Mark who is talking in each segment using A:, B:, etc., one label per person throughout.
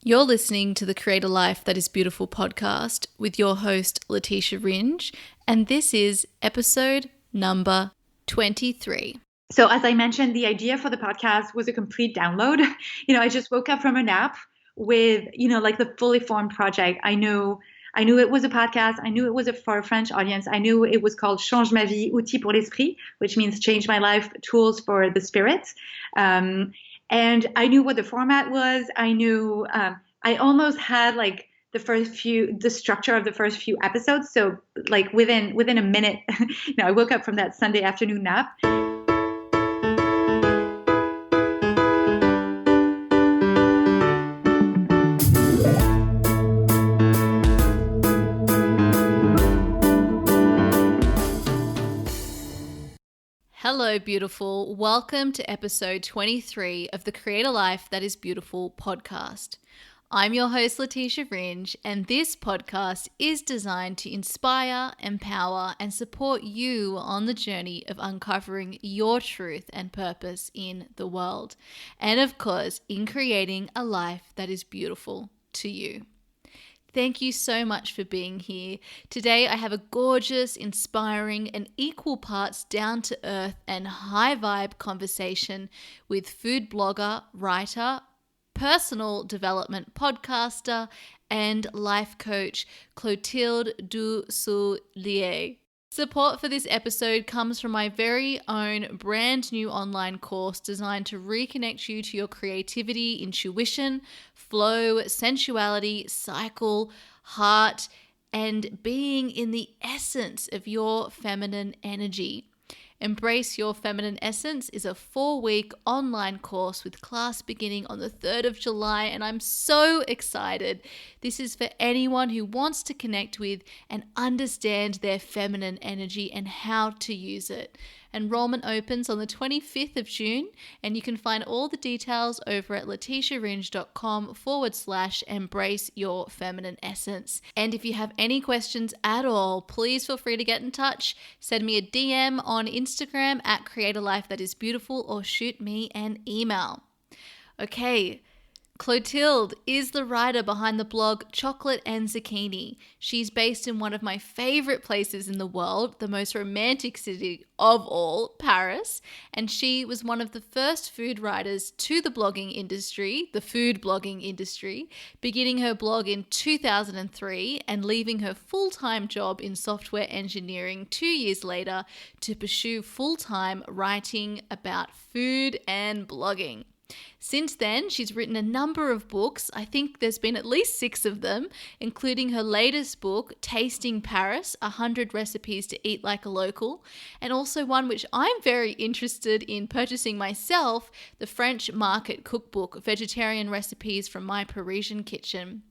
A: You're listening to the Create a Life That Is Beautiful podcast with your host, Leticia Ringe, and this is episode number 23.
B: So as I mentioned, the idea for the podcast was a complete download. I just woke up from a nap with, like the fully formed project. I knew it was a podcast. I knew it was for a French audience. I knew it was called Change Ma Vie, outils pour l'esprit, which means change my life, tools for the spirit. And I knew what the format was. I knew I almost had like the structure of the first few episodes. So like within a minute, I woke up from that Sunday afternoon nap.
A: Hello, beautiful. Welcome to episode 23 of the Create a Life That Is Beautiful podcast. I'm your host, Leticia Ringe, and this podcast is designed to inspire, empower, and support you on the journey of uncovering your truth and purpose in the world, and of course, in creating a life that is beautiful to you. Thank you so much for being here. Today I have a gorgeous, inspiring, and equal parts down-to-earth and high-vibe conversation with food blogger, writer, personal development podcaster, and life coach Clotilde Dusoulier. Support for this episode comes from my very own brand new online course designed to reconnect you to your creativity, intuition, flow, sensuality, cycle, heart, and being in the essence of your feminine energy. Embrace Your Feminine Essence is a 4-week online course with class beginning on the 3rd of July, and I'm so excited. This is for anyone who wants to connect with and understand their feminine energy and how to use it. Enrollment opens on the 25th of June, and you can find all the details over at leticiaringe.com/embrace your feminine essence. And if you have any questions at all, please feel free to get in touch. Send me a DM on Instagram at Create a Life That Is Beautiful, or shoot me an email. Okay. Clotilde is the writer behind the blog Chocolate and Zucchini. She's based in one of my favorite places in the world, the most romantic city of all, Paris, and she was one of the first food writers to the blogging industry, the food blogging industry, beginning her blog in 2003 and leaving her full-time job in software engineering 2 years later to pursue full-time writing about food and blogging. Since then, she's written a number of books. I think there's been at least 6 of them, including her latest book, Tasting Paris, 100 Recipes to Eat Like a Local, and also one which I'm very interested in purchasing myself, the French Market Cookbook, Vegetarian Recipes from My Parisian Kitchen.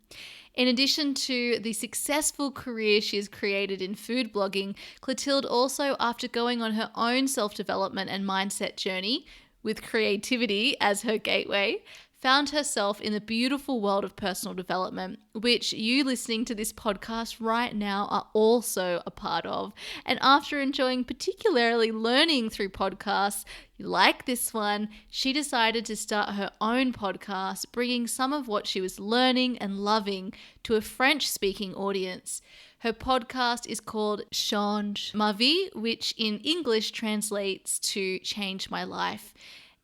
A: In addition to the successful career she has created in food blogging, Clotilde also, after going on her own self-development and mindset journey, with creativity as her gateway, found herself in the beautiful world of personal development, which you listening to this podcast right now are also a part of. And after enjoying particularly learning through podcasts like this one, she decided to start her own podcast, bringing some of what she was learning and loving to a French-speaking audience. Her podcast is called Change Ma Vie, which in English translates to Change My Life.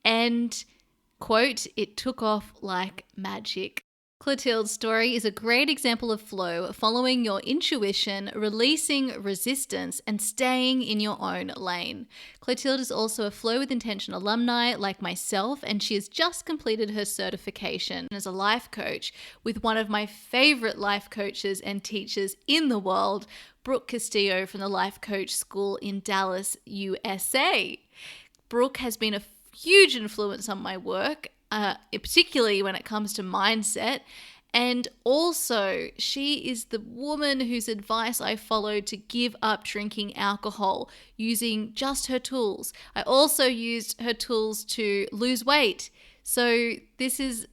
A: And, quote, it took off like magic. Clotilde's story is a great example of flow, following your intuition, releasing resistance, and staying in your own lane. Clotilde is also a Flow with Intention alumni like myself, and she has just completed her certification as a life coach with one of my favorite life coaches and teachers in the world, Brooke Castillo from the Life Coach School in Dallas, USA. Brooke has been a huge influence on my work, particularly when it comes to mindset. And also, she is the woman whose advice I followed to give up drinking alcohol using just her tools. I also used her tools to lose weight. So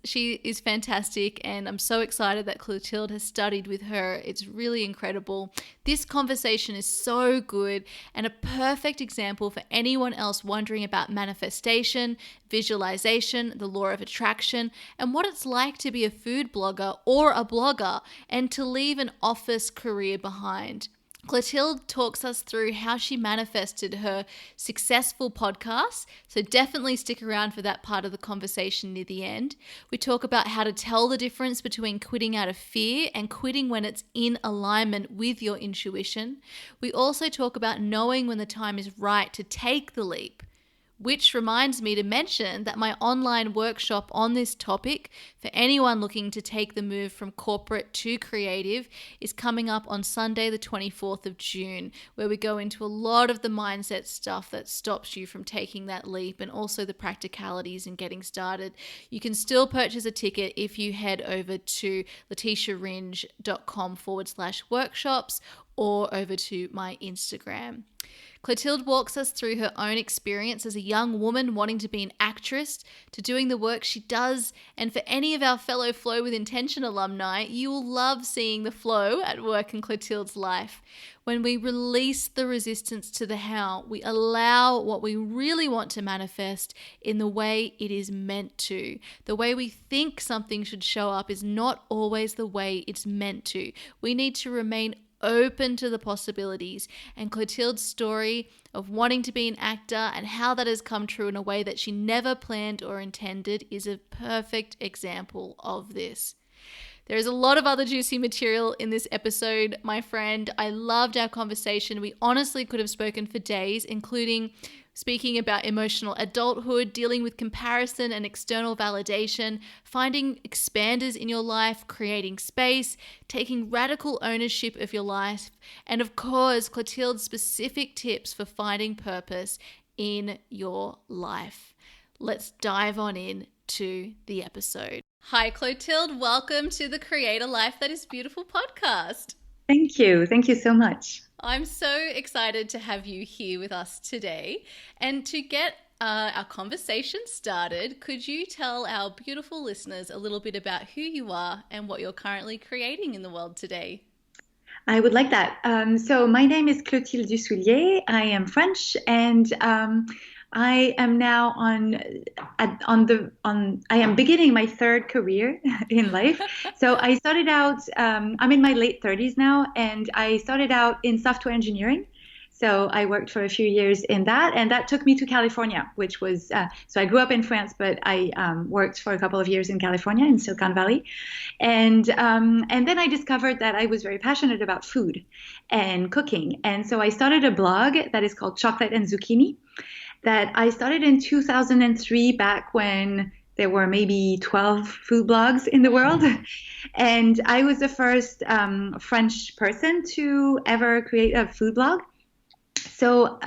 A: she is fantastic, and I'm so excited that Clotilde has studied with her. It's really incredible. This conversation is so good and a perfect example for anyone else wondering about manifestation, visualization, the law of attraction, and what it's like to be a food blogger or a blogger and to leave an office career behind. Clotilde talks us through how she manifested her successful podcast, so definitely stick around for that part of the conversation near the end. We talk about how to tell the difference between quitting out of fear and quitting when it's in alignment with your intuition. We also talk about knowing when the time is right to take the leap. Which reminds me to mention that my online workshop on this topic for anyone looking to take the move from corporate to creative is coming up on Sunday, the 24th of June, where we go into a lot of the mindset stuff that stops you from taking that leap and also the practicalities in getting started. You can still purchase a ticket if you head over to leticiaringe.com/workshops or over to my Instagram. Clotilde walks us through her own experience as a young woman wanting to be an actress, to doing the work she does, and for any of our fellow Flow with Intention alumni, you will love seeing the flow at work in Clotilde's life. When we release the resistance to the how, we allow what we really want to manifest in the way it is meant to. The way we think something should show up is not always the way it's meant to. We need to remain open to the possibilities, and Clotilde's story of wanting to be an actor and how that has come true in a way that she never planned or intended is a perfect example of this. There is a lot of other juicy material in this episode, my friend. I loved our conversation. We honestly could have spoken for days, including speaking about emotional adulthood, dealing with comparison and external validation, finding expanders in your life, creating space, taking radical ownership of your life, and of course, Clotilde's specific tips for finding purpose in your life. Let's dive on in to the episode. Hi, Clotilde. Welcome to the Create a Life That Is Beautiful podcast.
B: Thank you. Thank you so much.
A: I'm so excited to have you here with us today. And to get our conversation started, could you tell our beautiful listeners a little bit about who you are and what you're currently creating in the world today?
B: I would like that. So my name is Clotilde Dusoulier. I am French, and I am now I am beginning my third career in life. So I started out, I'm in my late 30s now, and I started out in software engineering. So I worked for a few years in that, and that took me to California, which was, so I grew up in France, but I worked for a couple of years in California, in Silicon Valley. And then I discovered that I was very passionate about food and cooking. And so I started a blog that is called Chocolate and Zucchini that I started in 2003, back when there were maybe 12 food blogs in the world. And I was the first French person to ever create a food blog. So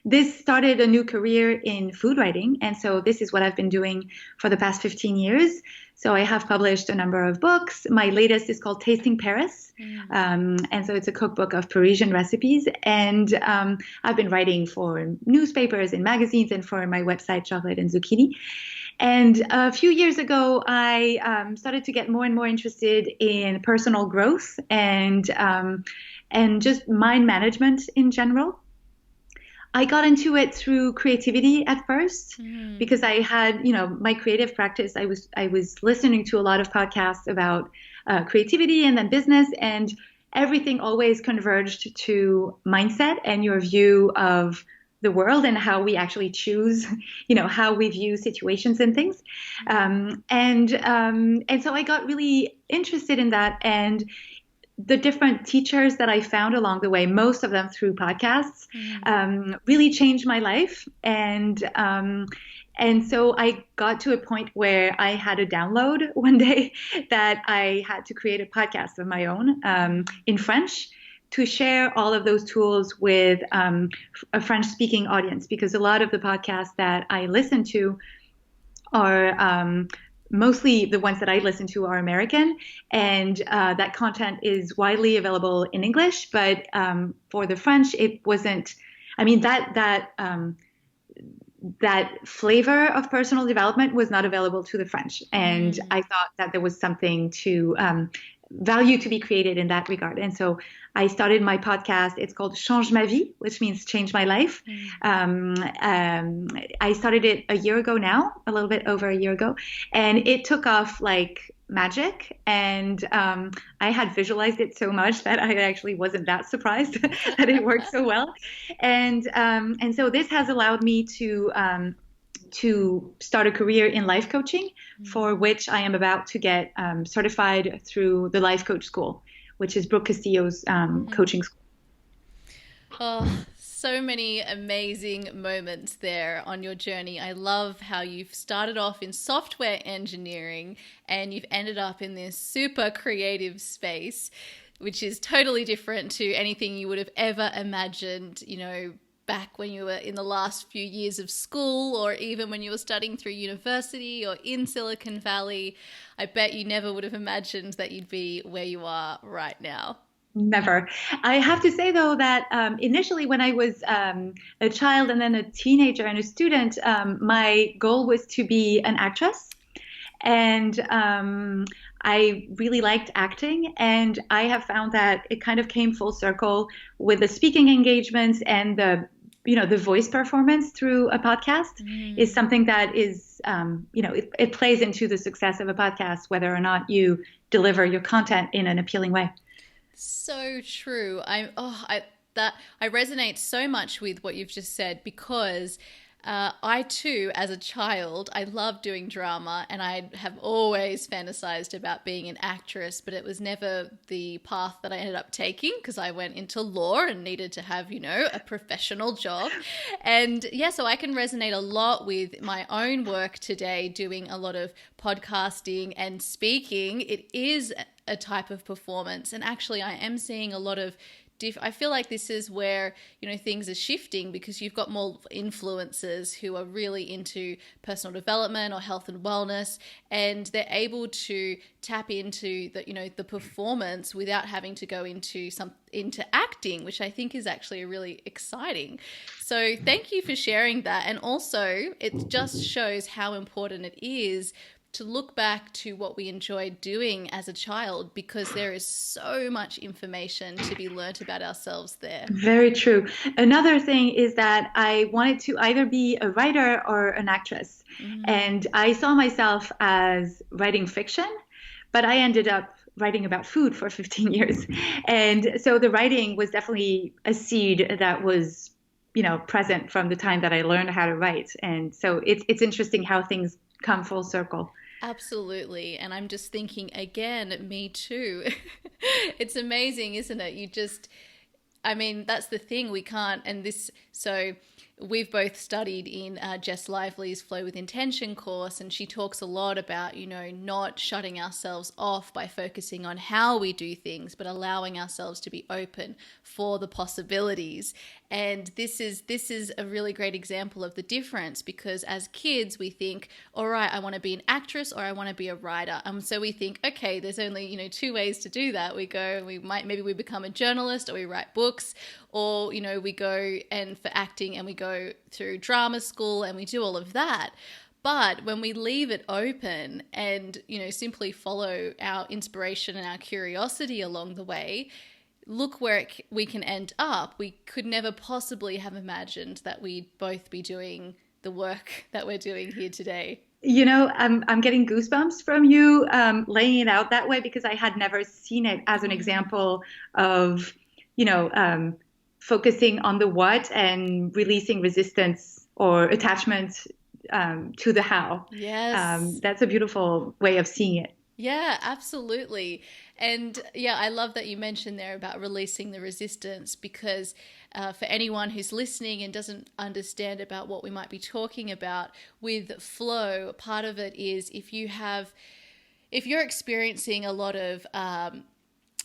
B: this started a new career in food writing. And so this is what I've been doing for the past 15 years. So I have published a number of books. My latest is called Tasting Paris. And so it's a cookbook of Parisian recipes. And I've been writing for newspapers and magazines and for my website, Chocolate and Zucchini. And a few years ago, I started to get more and more interested in personal growth and just mind management in general. I got into it through creativity at first because I had, my creative practice. I was listening to a lot of podcasts about creativity and then business, and everything always converged to mindset and your view of the world and how we actually choose, how we view situations and things. And so I got really interested in that, and the different teachers that I found along the way, most of them through podcasts, really changed my life. And so I got to a point where I had a download one day that I had to create a podcast of my own in French to share all of those tools with a French-speaking audience, because a lot of the podcasts that I listen to are mostly the ones that I listen to are American, and that content is widely available in English. But for the French, it wasn't. I mean, that that flavor of personal development was not available to the French. And I thought that there was something to value to be created in that regard. And so I started my podcast. It's called Change Ma Vie, which means change my life. I started it a year ago now, a little bit over a year ago, and it took off like magic. And I had visualized it so much that I actually wasn't that surprised that it worked so well. And so this has allowed me to start a career in life coaching, for which I am about to get certified through the Life Coach School, which is Brooke Castillo's coaching school.
A: Oh, so many amazing moments there on your journey. I love how you've started off in software engineering and you've ended up in this super creative space, which is totally different to anything you would have ever imagined, you know, back when you were in the last few years of school, or even when you were studying through university or in Silicon Valley. I bet you never would have imagined that you'd be where you are right now.
B: Never. I have to say, though, that initially when I was a child and then a teenager and a student, my goal was to be an actress. And I really liked acting. And I have found that it kind of came full circle with the speaking engagements and the voice performance through a podcast is something that is, it plays into the success of a podcast, whether or not you deliver your content in an appealing way.
A: So true. I resonate so much with what you've just said, because I too, as a child, I loved doing drama, and I have always fantasized about being an actress, but it was never the path that I ended up taking, because I went into law and needed to have, a professional job. And yeah, so I can resonate a lot with my own work today, doing a lot of podcasting and speaking. It is a type of performance, and actually I am seeing a lot of I feel like this is where, things are shifting, because you've got more influencers who are really into personal development or health and wellness, and they're able to tap into the performance without having to go into acting, which I think is actually really exciting. So thank you for sharing that. And also it just shows how important it is to look back to what we enjoyed doing as a child, because there is so much information to be learnt about ourselves there.
B: Very true. Another thing is that I wanted to either be a writer or an actress. And I saw myself as writing fiction, but I ended up writing about food for 15 years. And so the writing was definitely a seed that was, present from the time that I learned how to write. And so it's interesting how things come full circle.
A: Absolutely. And I'm just thinking again, me too. It's amazing, isn't it? That's the thing, we can't, so we've both studied in Jess Lively's Flow with Intention course, and she talks a lot about, not shutting ourselves off by focusing on how we do things, but allowing ourselves to be open for the possibilities. And this is a really great example of the difference, because as kids we think, all right, I want to be an actress or I want to be a writer. So we think, okay, there's only, two ways to do that. Maybe we become a journalist, or we write books, or, we go for acting and we go through drama school and we do all of that. But when we leave it open and, simply follow our inspiration and our curiosity along the way, look where we can end up. We could never possibly have imagined that we'd both be doing the work that we're doing here today.
B: I'm getting goosebumps from you laying it out that way, because I had never seen it as an example of, focusing on the what and releasing resistance or attachment to the how.
A: Yes.
B: That's a beautiful way of seeing it.
A: Yeah, absolutely. And yeah, I love that you mentioned there about releasing the resistance, because for anyone who's listening and doesn't understand about what we might be talking about with flow, part of it is if you're experiencing a lot of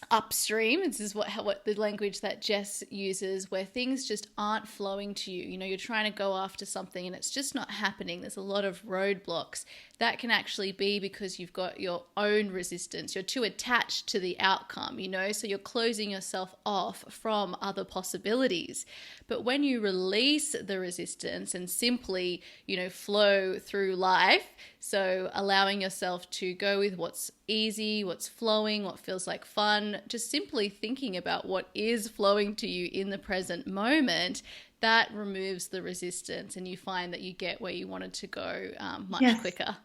A: upstream. This is what the language that Jess uses, where things just aren't flowing to you. You're trying to go after something and it's just not happening. There's a lot of roadblocks. That can actually be because you've got your own resistance. You're too attached to the outcome, so you're closing yourself off from other possibilities. But when you release the resistance and simply, flow through life, so allowing yourself to go with what's easy, what's flowing, what feels like fun, just simply thinking about what is flowing to you in the present moment, that removes the resistance and you find that you get where you wanted to go much quicker.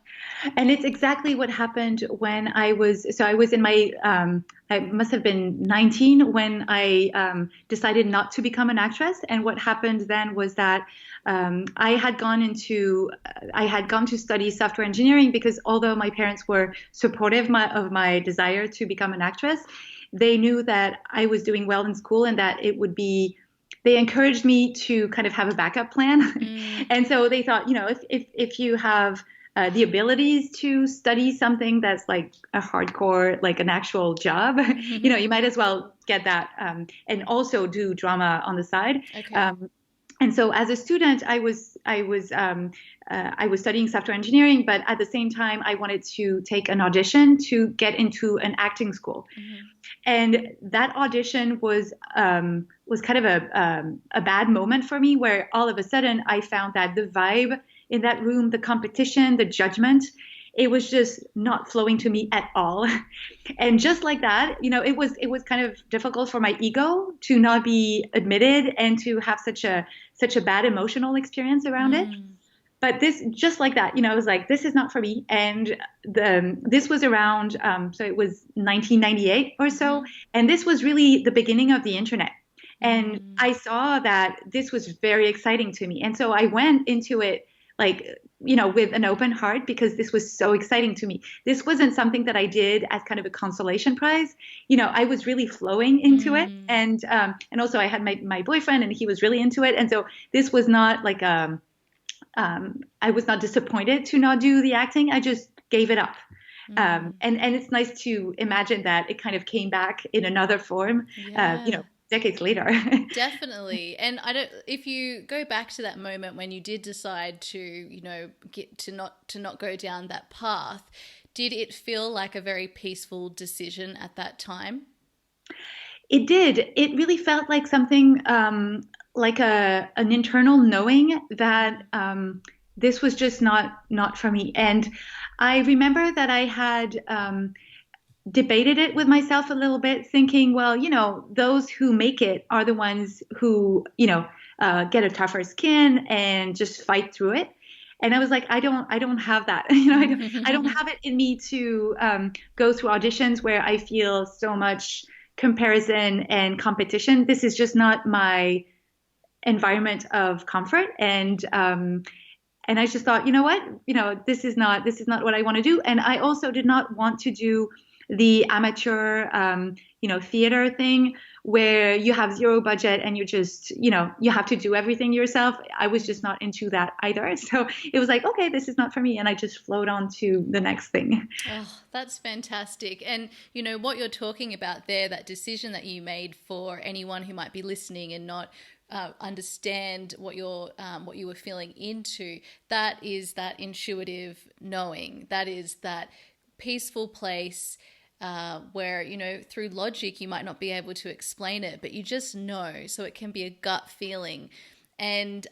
B: And it's exactly what happened when I was in my, I must have been 19 when I decided not to become an actress. And what happened then was that I had gone to study software engineering because although my parents were supportive of my desire to become an actress, they knew that I was doing well in school and that they encouraged me to kind of have a backup plan. And so they thought, if you have the abilities to study something that's like a hardcore, like an actual job, you might as well get that and also do drama on the side.
A: Okay.
B: And so as a student, I was studying software engineering, but at the same time, I wanted to take an audition to get into an acting school. And that audition was kind of a bad moment for me, where all of a sudden I found that the vibe in that room, the competition, the judgment, it was just not flowing to me at all. And just like that, it was kind of difficult for my ego to not be admitted and to have such a bad emotional experience around it. But this, just like that, I was like, this is not for me. And this was around, so it was 1998 or so. And this was really the beginning of the internet. And I saw that this was very exciting to me. And so I went into it with an open heart because this was so exciting to me. This wasn't something that I did as kind of a consolation prize. I was really flowing into it. And also I had my boyfriend and he was really into it. And so this was not like, I was not disappointed to not do the acting. I just gave it up. And it's nice to imagine that it kind of came back in another form, decades later.
A: Definitely. And if you go back to that moment when you did decide to, get to not go down that path, did it feel like a very peaceful decision at that time?
B: It did. It really felt like something like an internal knowing that this was just not for me. And I remember that I had debated it with myself a little bit, thinking, well, those who make it are the ones who, get a tougher skin and just fight through it. And I was like, I don't have that. I don't have it in me to go through auditions where I feel so much comparison and competition. This is just not my environment of comfort. And I just thought, this is not what I want to do. And I also did not want to do the amateur, theater thing where you have zero budget and you just, you have to do everything yourself. I was just not into that either. So it was like, okay, this is not for me. And I just flowed on to the next thing.
A: Oh, that's fantastic. And, what you're talking about there, that decision that you made, for anyone who might be listening and not understand what you were feeling into, that is that intuitive knowing. That is that peaceful place where, through logic, you might not be able to explain it, but you just know. So it can be a gut feeling. And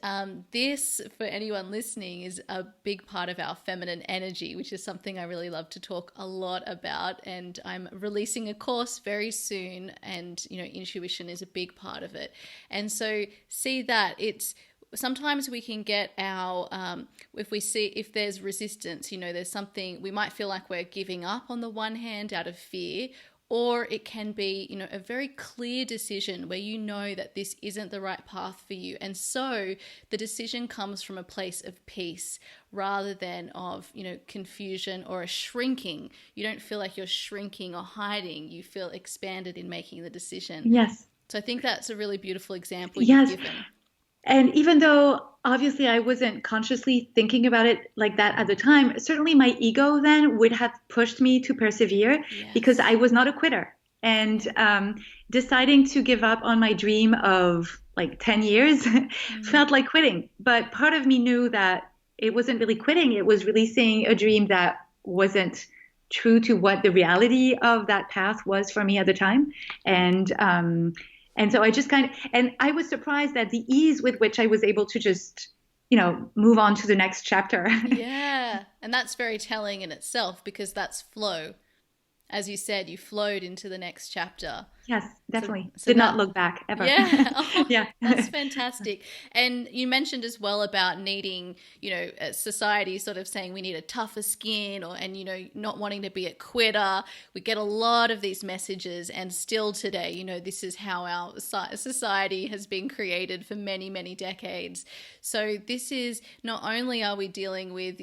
A: this, for anyone listening, is a big part of our feminine energy, which is something I really love to talk a lot about. And I'm releasing a course very soon, and, intuition is a big part of it. And so see that sometimes we can get our, if there's resistance, there's something, we might feel like we're giving up on the one hand out of fear, or it can be, a very clear decision where that this isn't the right path for you. And so the decision comes from a place of peace rather than of, confusion or a shrinking. You don't feel like you're shrinking or hiding. You feel expanded in making the decision.
B: Yes.
A: So I think that's a really beautiful example you've given.
B: And even though obviously I wasn't consciously thinking about it like that at the time, certainly my ego then would have pushed me to persevere because I was not a quitter. And deciding to give up on my dream of like 10 years felt like quitting. But part of me knew that it wasn't really quitting. It was releasing a dream that wasn't true to what the reality of that path was for me at the time. And so I just and I was surprised at the ease with which I was able to just, move on to the next chapter.
A: Yeah. And that's very telling in itself because that's flow. As you said, you flowed into the next chapter.
B: Yes, definitely.
A: So
B: Did not look back ever.
A: Yeah. Oh,
B: yeah.
A: That's fantastic. And you mentioned as well about needing, society sort of saying we need a tougher skin and not wanting to be a quitter. We get a lot of these messages and still today, this is how our society has been created for many, many decades. So this is not only are we dealing with,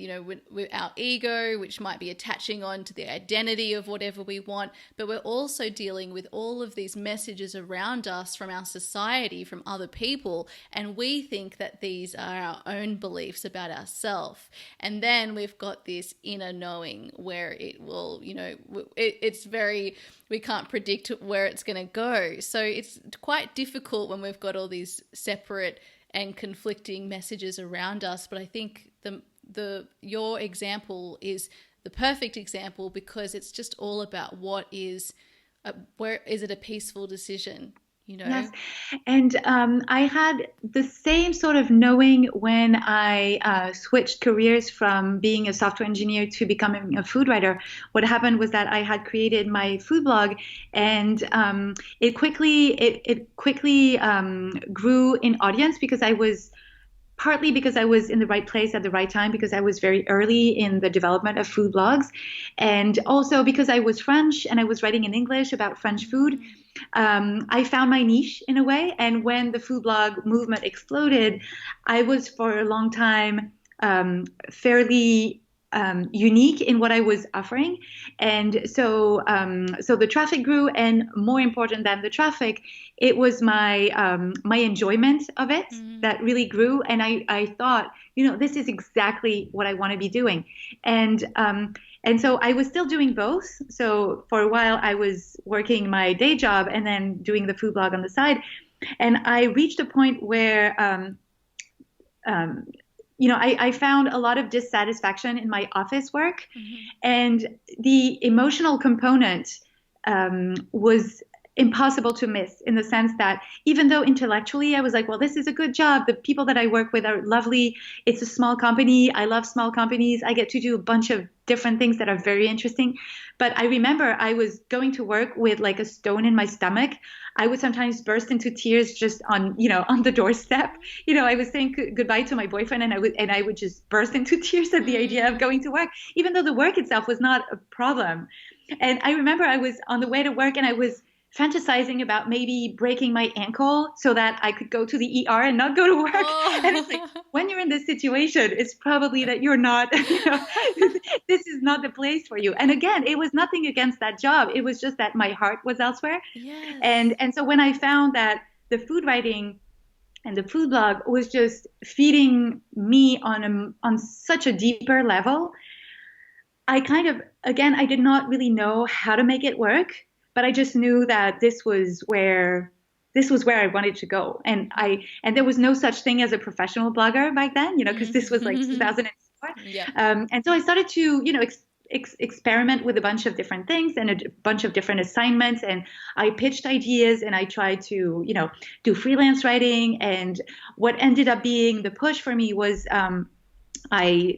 A: with our ego, which might be attaching on to the identity of whatever we want, but we're also dealing with all of these messages around us from our society, from other people, and we think that these are our own beliefs about ourselves. And then we've got this inner knowing where it will, it's very, we can't predict where it's going to go. So it's quite difficult when we've got all these separate and conflicting messages around us. But I think your example is the perfect example because it's just all about where is it a peaceful decision,
B: Yes. And I had the same sort of knowing when I switched careers from being a software engineer to becoming a food writer. What happened was that I had created my food blog, and it quickly grew in audience partly because I was in the right place at the right time, because I was very early in the development of food blogs, and also because I was French and I was writing in English about French food. I found my niche in a way. And when the food blog movement exploded, I was for a long time fairly unique in what I was offering. And so the traffic grew, and more important than the traffic, it was my enjoyment of it that really grew. And I thought, this is exactly what I want to be doing. And so I was still doing both. So for a while I was working my day job and then doing the food blog on the side. And I reached a point where I found a lot of dissatisfaction in my office work, and the emotional component was impossible to miss, in the sense that even though intellectually I was like, well, this is a good job, the people that I work with are lovely, it's a small company, I love small companies, I get to do a bunch of different things that are very interesting. But I remember I was going to work with like a stone in my stomach. I would sometimes burst into tears just on the doorstep. I was saying goodbye to my boyfriend, and I would just burst into tears at the idea of going to work, even though the work itself was not a problem. And I remember I was on the way to work and I was fantasizing about maybe breaking my ankle so that I could go to the ER and not go to work. Oh. And it's like, when you're in this situation, it's probably that you're not, this is not the place for you. And again, it was nothing against that job. It was just that my heart was elsewhere.
A: Yes.
B: And so when I found that the food writing and the food blog was just feeding me on such a deeper level, I did not really know how to make it work. But I just knew that this was where I wanted to go. And there was no such thing as a professional blogger back then, because this was like 2004.
A: Yeah.
B: And so I started to, experiment with a bunch of different things and a bunch of different assignments. And I pitched ideas and I tried to, do freelance writing. And what ended up being the push for me was I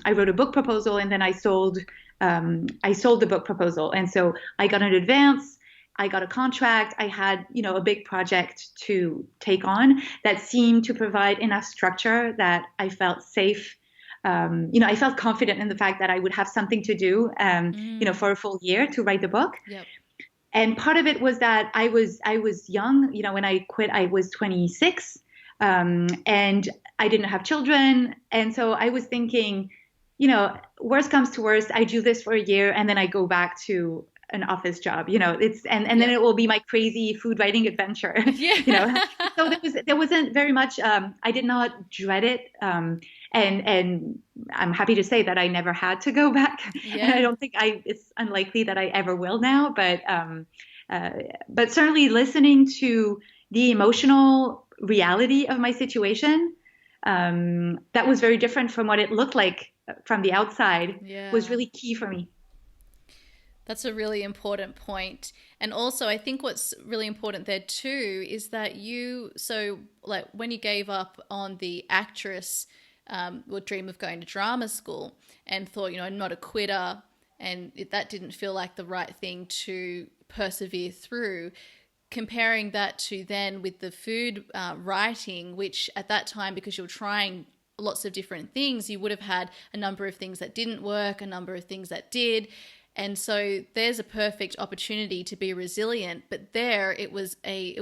B: wrote a book proposal, and then I sold the book proposal. And so I got an advance, I got a contract, I had, a big project to take on that seemed to provide enough structure that I felt safe. I felt confident in the fact that I would have something to do, for a full year to write the book.
A: Yep.
B: And part of it was that I was young, when I quit, I was 26, and I didn't have children. And so I was thinking, worst comes to worst, I do this for a year and then I go back to an office job, and then it will be my crazy food writing adventure. Yeah. So there wasn't very much, I did not dread it. And I'm happy to say that I never had to go back. Yeah. And I don't think it's unlikely that I ever will now, but But certainly listening to the emotional reality of my situation, that was very different from what it looked like from the outside, was
A: Yeah.
B: really key for me.
A: That's a really important point. And also, I think what's really important there too is that so like when you gave up on the actress or dream of going to drama school and thought, I'm not a quitter, and that didn't feel like the right thing to persevere through, comparing that to then with the food writing, which at that time, because you're trying lots of different things, you would have had a number of things that didn't work, a number of things that did. And so there's a perfect opportunity to be resilient, but there it was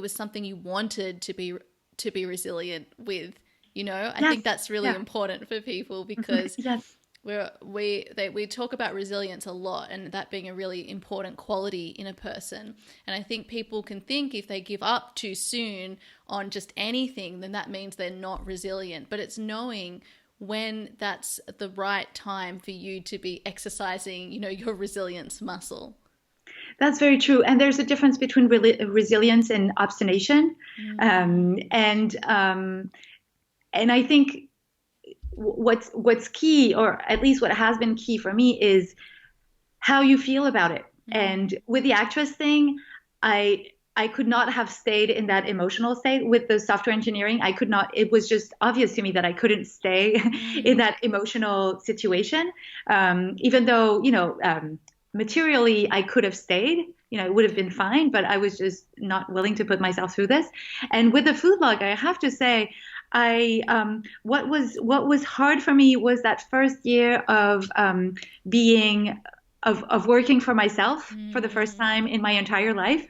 A: something you wanted to be resilient with. I
B: Yes.
A: think that's really
B: Yeah.
A: important for people because
B: Yes.
A: we talk about resilience a lot, and that being a really important quality in a person. And I think people can think if they give up too soon on just anything, then that means they're not resilient. But it's knowing when that's the right time for you to be exercising, your resilience muscle.
B: That's very true. And there's a difference between resilience and obstination. Um, and um, and I think what's key, or at least what has been key for me, is how you feel about it. And with the actress thing, I I could not have stayed in that emotional state with the software engineering. I could not. It was just obvious to me that I couldn't stay in that emotional situation, even though materially I could have stayed. It would have been fine, but I was just not willing to put myself through this. And with the food log, I have to say, what was hard for me was that first year of being of working for myself for the first time in my entire life.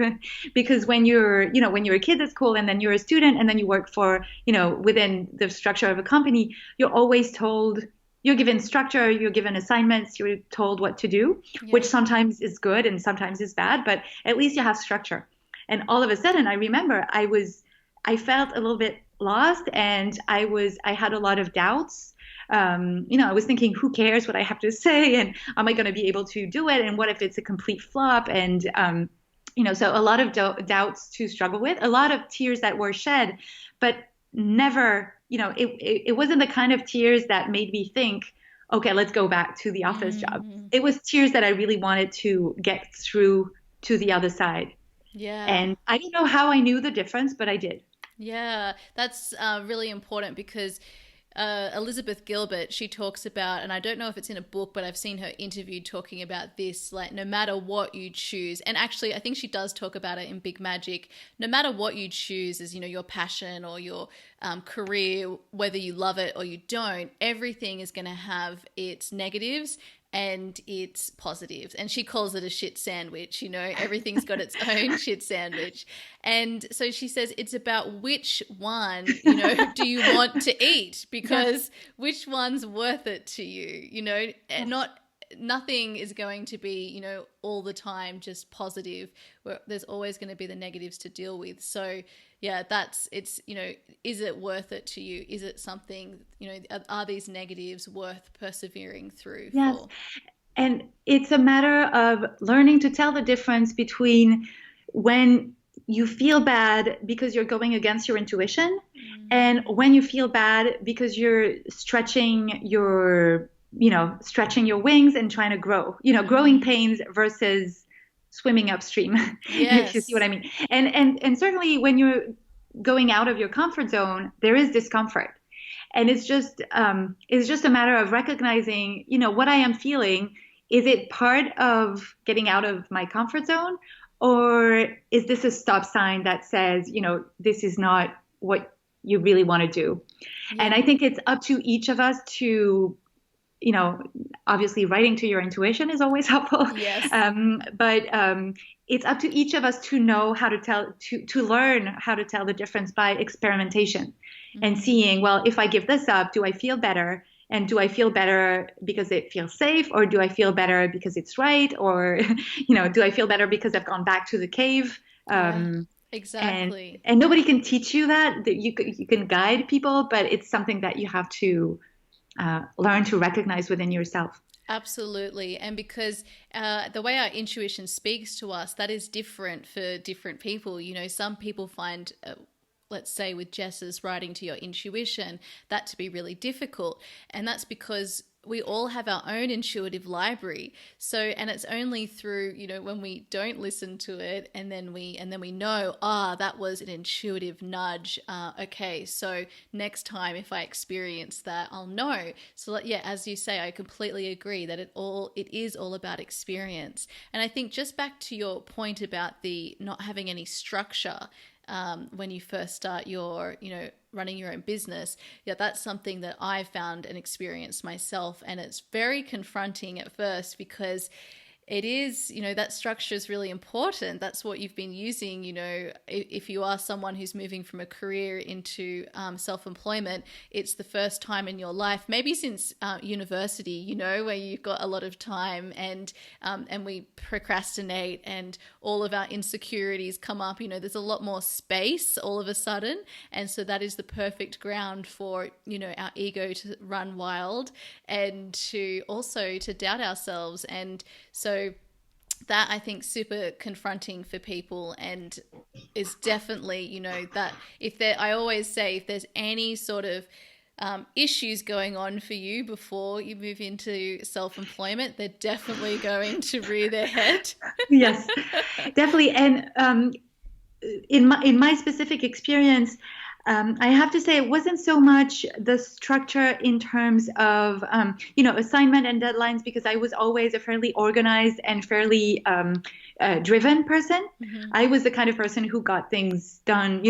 B: Because when you're a kid at school, and then you're a student, and then you work for, within the structure of a company, you're always told, you're given structure, you're given assignments, you're told what to do, which sometimes is good and sometimes is bad, but at least you have structure. And all of a sudden, I remember I felt a little bit lost, and I had a lot of doubts. I was thinking, who cares what I have to say? And am I going to be able to do it? And what if it's a complete flop? And, so a lot of doubts to struggle with, a lot of tears that were shed, but never, it wasn't the kind of tears that made me think, okay, let's go back to the office job. It was tears that I really wanted to get through to the other side.
A: Yeah.
B: And I don't know how I knew the difference, but I did.
A: Yeah, that's really important because Elizabeth Gilbert, she talks about, and I don't know if it's in a book, but I've seen her interviewed talking about this, like no matter what you choose, and actually I think she does talk about it in Big Magic, no matter what you choose as, your passion or your career, whether you love it or you don't, everything is going to have its negatives and its positives. And she calls it a shit sandwich, everything's got its own shit sandwich. And so she says it's about which one, do you want to eat? Because which one's worth it to you, and nothing is going to be, all the time just positive. There's always going to be the negatives to deal with. So yeah, is it worth it to you? Is it something, are these negatives worth persevering through
B: Yes.
A: for?
B: And it's a matter of learning to tell the difference between when you feel bad because you're going against your intuition, and when you feel bad because you're stretching your wings and trying to grow, growing pains versus swimming upstream, if you see
A: Yes.
B: what I mean. And certainly when you're going out of your comfort zone, there is discomfort. And it's just a matter of recognizing, what I am feeling. Is it part of getting out of my comfort zone, or is this a stop sign that says, this is not what you really want to do?
A: Yeah.
B: And I think it's up to each of us to, obviously writing to your intuition is always helpful.
A: Yes.
B: But it's up to each of us to know how to learn how to tell the difference by experimentation and seeing, well, if I give this up, do I feel better? And do I feel better because it feels safe, or do I feel better because it's right? Or, do I feel better because I've gone back to the cave?
A: Exactly.
B: And nobody can teach you that you can guide people, but it's something that you have to learn to recognize within yourself.
A: Absolutely. And because the way our intuition speaks to us, that is different for different people. You know, some people find, let's say with Jess's writing to your intuition, that to be really difficult. And that's because we all have our own intuitive library. So, and it's only through, you know, when we don't listen to it and then we know, that was an intuitive nudge. Okay, so next time if I experience that, I'll know. So yeah, as you say, I completely agree that it is all about experience. And I think just back to your point about the not having any structure, when you first start your, you know, running your own business, yeah, that's something that I found and experienced myself. And it's very confronting at first because it is, you know, that structure is really important. That's what you've been using, you know, if you are someone who's moving from a career into self-employment, it's the first time in your life, maybe since university, you know, where you've got a lot of time and we procrastinate and all of our insecurities come up, you know, there's a lot more space all of a sudden. And so that is the perfect ground for, you know, our ego to run wild and to also to doubt ourselves. And so that I think super confronting for people and is definitely, you know, that I always say if there's any sort of issues going on for you before you move into self-employment, they're definitely going to rear their head.
B: Yes, definitely. And in my specific experience, I have to say it wasn't so much the structure in terms of, assignment and deadlines, because I was always a fairly organized and fairly driven person.
A: Mm-hmm.
B: I was the kind of person who got things done,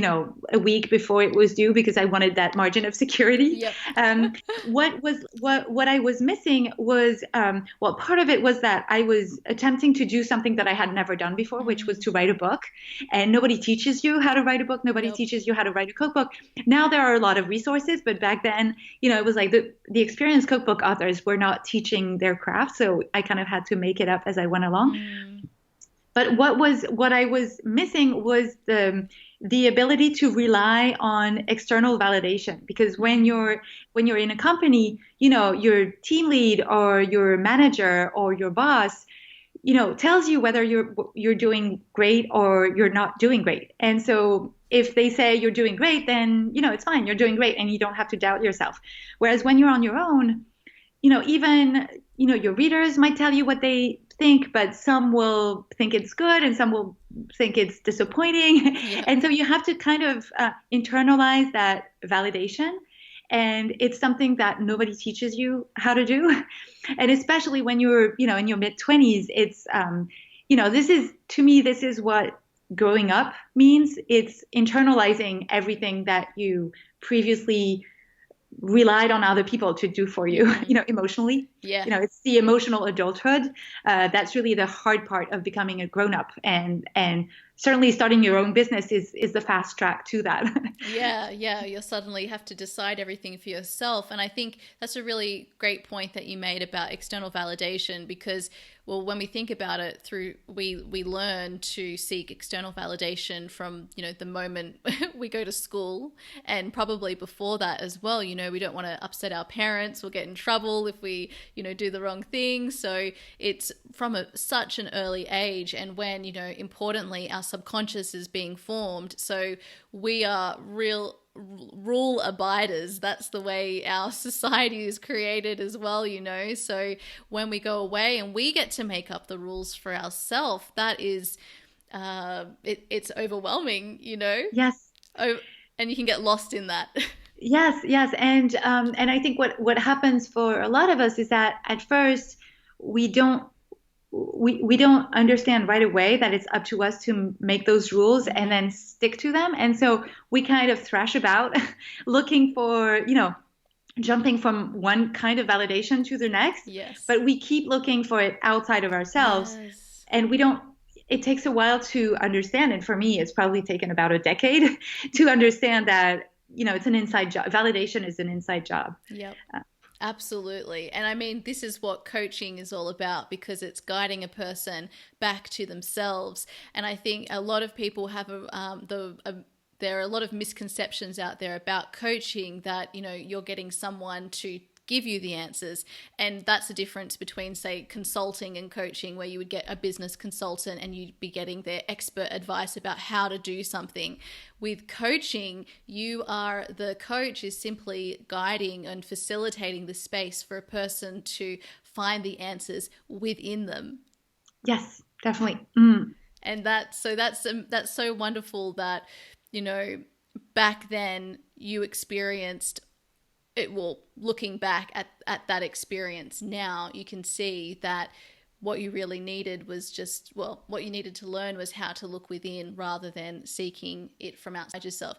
B: a week before it was due because I wanted that margin of security.
A: Yep.
B: What I was missing was, part of it was that I was attempting to do something that I had never done before, which was to write a book. And nobody teaches you how to write a book. Nobody
A: Nope.
B: teaches you how to write a cookbook. Now there are a lot of resources, but back then, it was like the experienced cookbook authors were not teaching their craft. So I kind of had to make it up as I went along. But what I was missing was the ability to rely on external validation, because when you're in a company, your team lead or your manager or your boss, tells you whether you're doing great or you're not doing great. And so if they say you're doing great, then, it's fine. You're doing great and you don't have to doubt yourself. Whereas when you're on your own, even, your readers might tell you what they think, but some will think it's good and some will think it's disappointing.
A: Yeah.
B: And so you have to kind of internalize that validation. And it's something that nobody teaches you how to do. And especially when you're, in your mid-20s, it's, this is what growing up means. It's internalizing everything that you previously relied on other people to do for you, emotionally.
A: Yeah.
B: It's the emotional adulthood. That's really the hard part of becoming a grown-up, and certainly starting your own business is the fast track to that.
A: Yeah. You suddenly have to decide everything for yourself. And I think that's a really great point that you made about external validation, because, well, when we think about it, we learn to seek external validation from, the moment we go to school, and probably before that as well. We don't want to upset our parents or get in trouble if we, do the wrong thing. So it's from such an early age, and when, importantly, our subconscious is being formed. So we are real rule abiders. That's the way our society is created as well, So when we go away and we get to make up the rules for ourselves, that is, it's overwhelming,
B: Yes.
A: Oh, and you can get lost in that.
B: Yes. And I think what happens for a lot of us is that at first we don't understand right away that it's up to us to make those rules and then stick to them. And so we kind of thrash about looking for, jumping from one kind of validation to the next.
A: Yes.
B: But we keep looking for it outside of ourselves.
A: Yes.
B: And it takes a while to understand. And for me, it's probably taken about a decade to understand that, it's an inside job. Validation is an inside job.
A: Yep. Absolutely. And I mean, this is what coaching is all about, because it's guiding a person back to themselves. And I think a lot of people have there are a lot of misconceptions out there about coaching, that, you're getting someone to give you the answers. And that's the difference between, say, consulting and coaching, where you would get a business consultant and you'd be getting their expert advice about how to do something. With coaching, the coach is simply guiding and facilitating the space for a person to find the answers within them.
B: Yes, definitely.
A: And that's so wonderful that, back then you experienced it. Well, looking back at that experience now, you can see that what you really needed was what you needed to learn was how to look within rather than seeking it from outside yourself.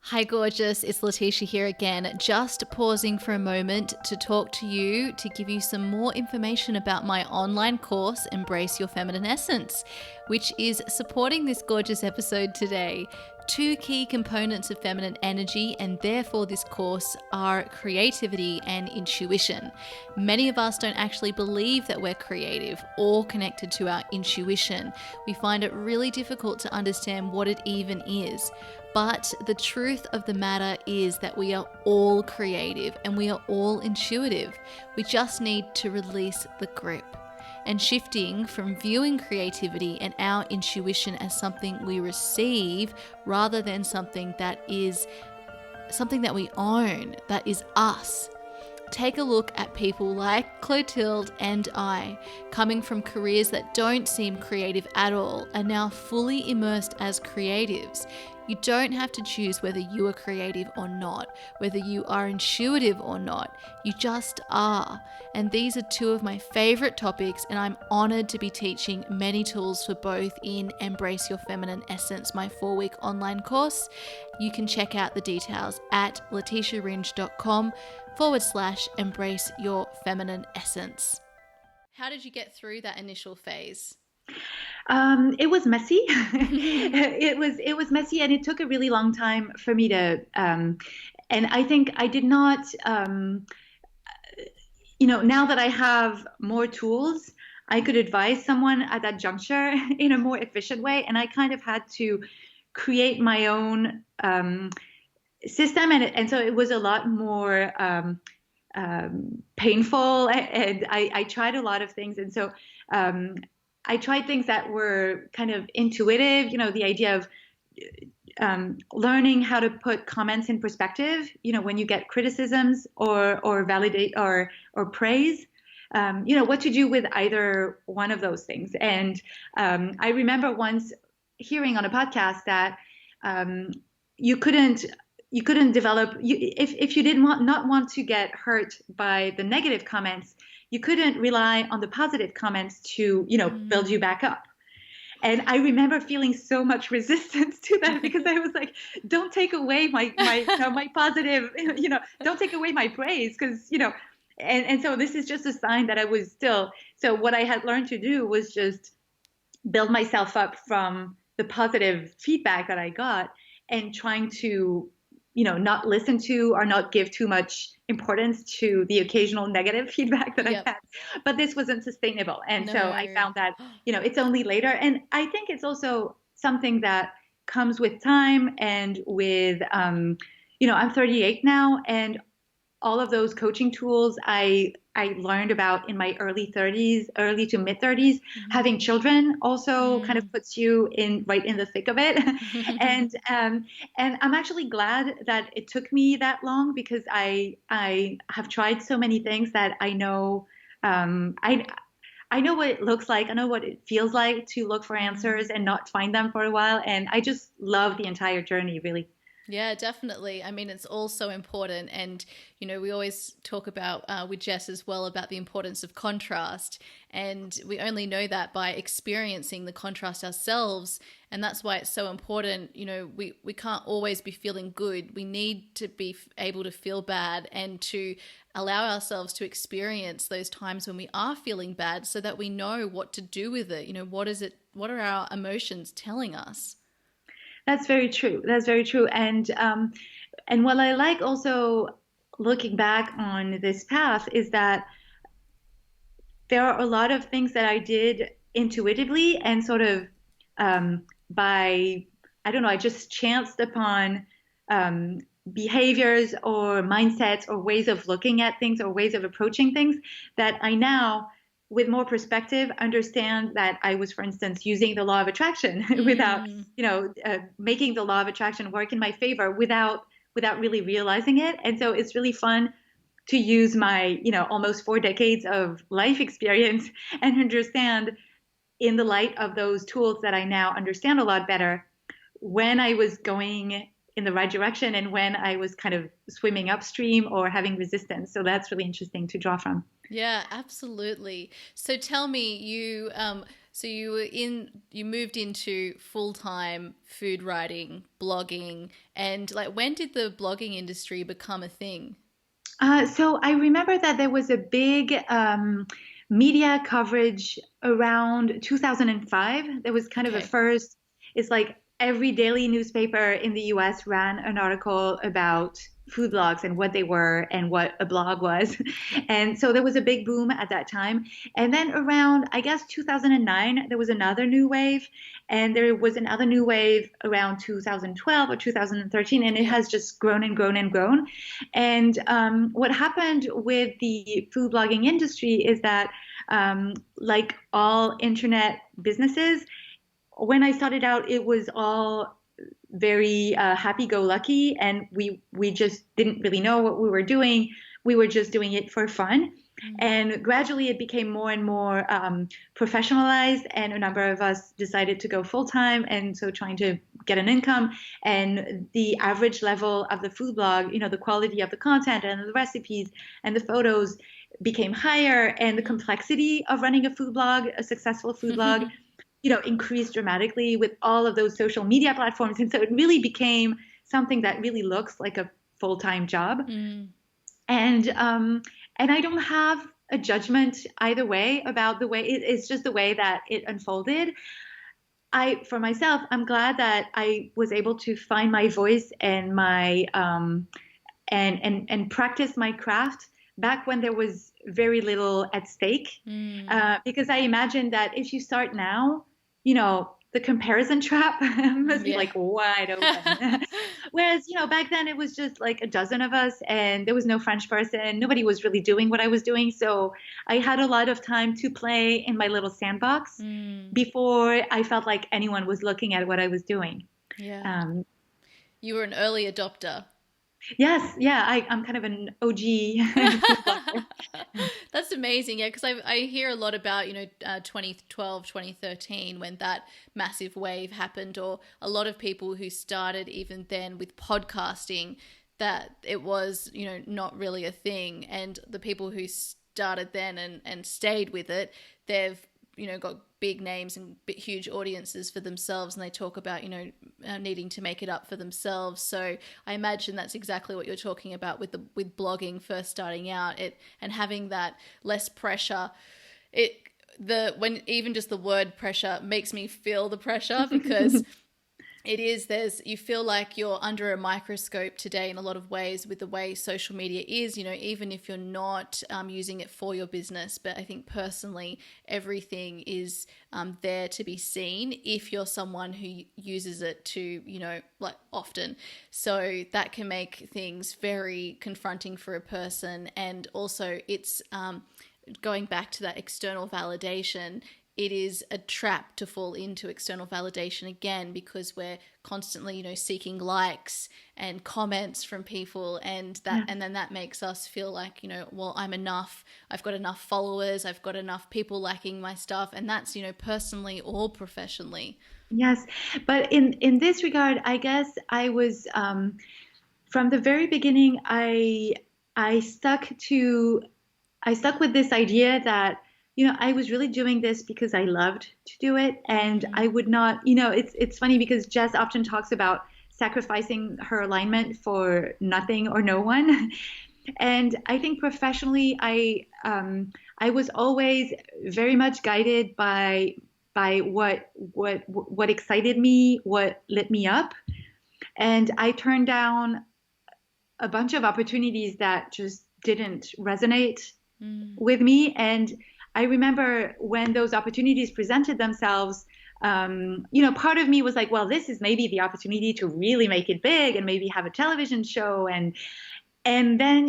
A: Hi gorgeous, it's Leticia here again, just pausing for a moment to talk to you, to give you some more information about my online course, Embrace Your Feminine Essence, which is supporting this gorgeous episode today. 2 key components of feminine energy, and therefore this course, are creativity and intuition. Many of us don't actually believe that we're creative or connected to our intuition. We find it really difficult to understand what it even is. But the truth of the matter is that we are all creative and we are all intuitive. We just need to release the grip. And shifting from viewing creativity and our intuition as something we receive rather than something that we own, that is us. Take a look at people like Clotilde and I, coming from careers that don't seem creative at all, are now fully immersed as creatives. You don't have to choose whether you are creative or not, whether you are intuitive or not. You just are. And these are 2 of my favorite topics, and I'm honored to be teaching many tools for both in Embrace Your Feminine Essence, my 4-week online course. You can check out the details at leticiaringe.com/embrace your feminine essence. How did you get through that initial phase?
B: It was messy. It was messy, and it took a really long time for me to. And I think I did not. Now that I have more tools, I could advise someone at that juncture in a more efficient way, and I kind of had to create my own system, and so it was a lot more painful. And I tried a lot of things, and so. I tried things that were kind of intuitive, the idea of learning how to put comments in perspective, when you get criticisms or validate or praise, what to do with either one of those things. And I remember once hearing on a podcast that you couldn't develop, if you did not want to get hurt by the negative comments, you couldn't rely on the positive comments to, build you back up. And I remember feeling so much resistance to that because I was like, don't take away my my positive, don't take away my praise because, and so this is just a sign that I was still. So what I had learned to do was just build myself up from the positive feedback that I got and trying to, not listen to or not give too much importance to the occasional negative feedback that I had. But this wasn't sustainable. And so I found that, it's only later. And I think it's also something that comes with time and with, I'm 38 now, and all of those coaching tools I learned about in my early to mid 30s. Having children also kind of puts you right in the thick of it. And I'm actually glad that it took me that long because I have tried so many things that I know I know what it looks like. I know what it feels like to look for answers and not find them for a while. And I just love the entire journey, really.
A: Yeah, definitely. I mean, it's all so important. And, we always talk about with Jess as well about the importance of contrast. And we only know that by experiencing the contrast ourselves. And that's why it's so important. We can't always be feeling good. We need to be able to feel bad and to allow ourselves to experience those times when we are feeling bad so that we know what to do with it. What are our emotions telling us?
B: That's very true. That's very true. And what I like also looking back on this path is that there are a lot of things that I did intuitively and sort of I just chanced upon behaviors or mindsets or ways of looking at things or ways of approaching things that I now, with more perspective, understand that I was, for instance, using the law of attraction without, making the law of attraction work in my favor without really realizing it. And so it's really fun to use my, almost 4 decades of life experience and understand in the light of those tools that I now understand a lot better when I was going in the right direction and when I was kind of swimming upstream or having resistance. So that's really interesting to draw from.
A: Yeah, absolutely. So tell me, you moved into full-time food writing, blogging, and like when did the blogging industry become a thing?
B: So I remember that there was a big media coverage around 2005. There was kind of a
A: Okay.
B: first, it's like every daily newspaper in the US ran an article about food blogs and what they were and what a blog was.
A: Yeah.
B: And so there was a big boom at that time. And then around, I guess, 2009, there was another new wave. And there was another new wave around 2012 or 2013. And it
A: Yeah.
B: has just grown and grown and grown. And what happened with the food blogging industry is that, like all internet businesses, when I started out, it was all very happy-go-lucky, and we just didn't really know what we were doing. We were just doing it for fun. And gradually it became more and more professionalized, and a number of us decided to go full-time, and so trying to get an income. And the average level of the food blog, the quality of the content and the recipes and the photos became higher, and the complexity of running a food blog, a successful food blog, increased dramatically with all of those social media platforms. And so it really became something that really looks like a full-time job. And I don't have a judgment either way about the way it's just the way that it unfolded. For myself, I'm glad that I was able to find my voice and my and practice my craft back when there was very little at stake. Because I imagine that if you start now, the comparison trap must be like wide open. Whereas, back then it was just like a dozen of us and there was no French person. Nobody was really doing what I was doing. So I had a lot of time to play in my little sandbox before I felt like anyone was looking at what I was doing.
A: Yeah. You were an early adopter.
B: Yes. Yeah. I'm kind of an OG.
A: That's amazing. Yeah. Because I hear a lot about, 2012, 2013, when that massive wave happened, or a lot of people who started even then with podcasting, that it was, not really a thing. And the people who started then and stayed with it, they've, got big names and huge audiences for themselves, and they talk about needing to make it up for themselves. So I imagine that's exactly what you're talking about with blogging first starting out, and having that less pressure. When even just the word pressure makes me feel the pressure, because you feel like you're under a microscope today in a lot of ways with the way social media is, even if you're not using it for your business. But I think personally, everything is there to be seen if you're someone who uses it to, like often. So that can make things very confronting for a person. And also it's going back to that external validation. It is a trap to fall into external validation again, because we're constantly, seeking likes and comments from people, and then that makes us feel like, well, I'm enough. I've got enough followers. I've got enough people liking my stuff, and that's, personally or professionally.
B: Yes, but in this regard, I guess I was from the very beginning. I stuck with this idea that I was really doing this because I loved to do it. And I would not, it's funny because Jess often talks about sacrificing her alignment for nothing or no one. And I think professionally, I was always very much guided by what excited me, what lit me up. And I turned down a bunch of opportunities that just didn't resonate with me. And I remember when those opportunities presented themselves, part of me was like, well, this is maybe the opportunity to really make it big and maybe have a television show. And then,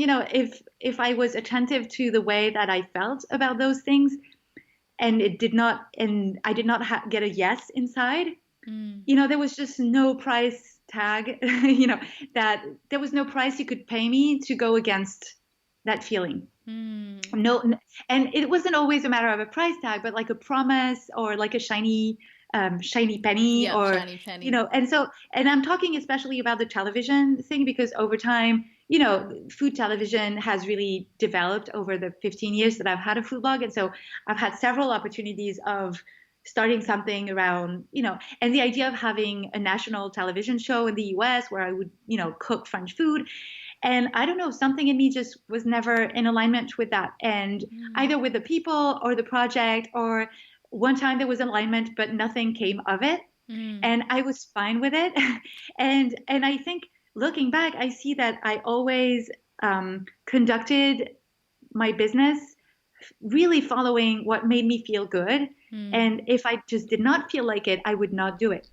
B: if I was attentive to the way that I felt about those things, and I did not get a yes inside, there was just no price tag, that there was no price you could pay me to go against that feeling. No, and it wasn't always a matter of a price tag, but like a promise or like a shiny penny, or
A: shiny penny.
B: And I'm talking especially about the television thing, because over time, food television has really developed over the 15 years that I've had a food blog. And so I've had several opportunities of starting something around, and the idea of having a national television show in the US where I would, cook French food. And I don't know, something in me just was never in alignment with that. And either with the people or the project, or one time there was alignment, but nothing came of it. And I was fine with it. And I think looking back, I see that I always conducted my business really following what made me feel good. And if I just did not feel like it, I would not do it.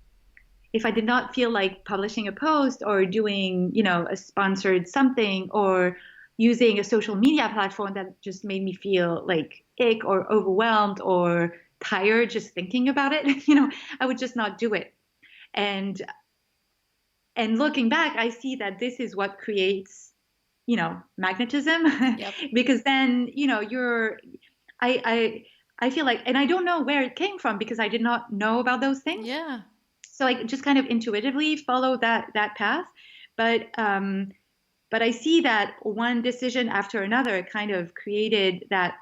B: If I did not feel like publishing a post or doing, a sponsored something, or using a social media platform that just made me feel like ick or overwhelmed or tired just thinking about it, I would just not do it. And looking back, I see that this is what creates, magnetism.
A: Yep.
B: Because then, I feel like, and I don't know where it came from because I did not know about those things.
A: Yeah.
B: So I just kind of intuitively follow that path. But I see that one decision after another kind of created that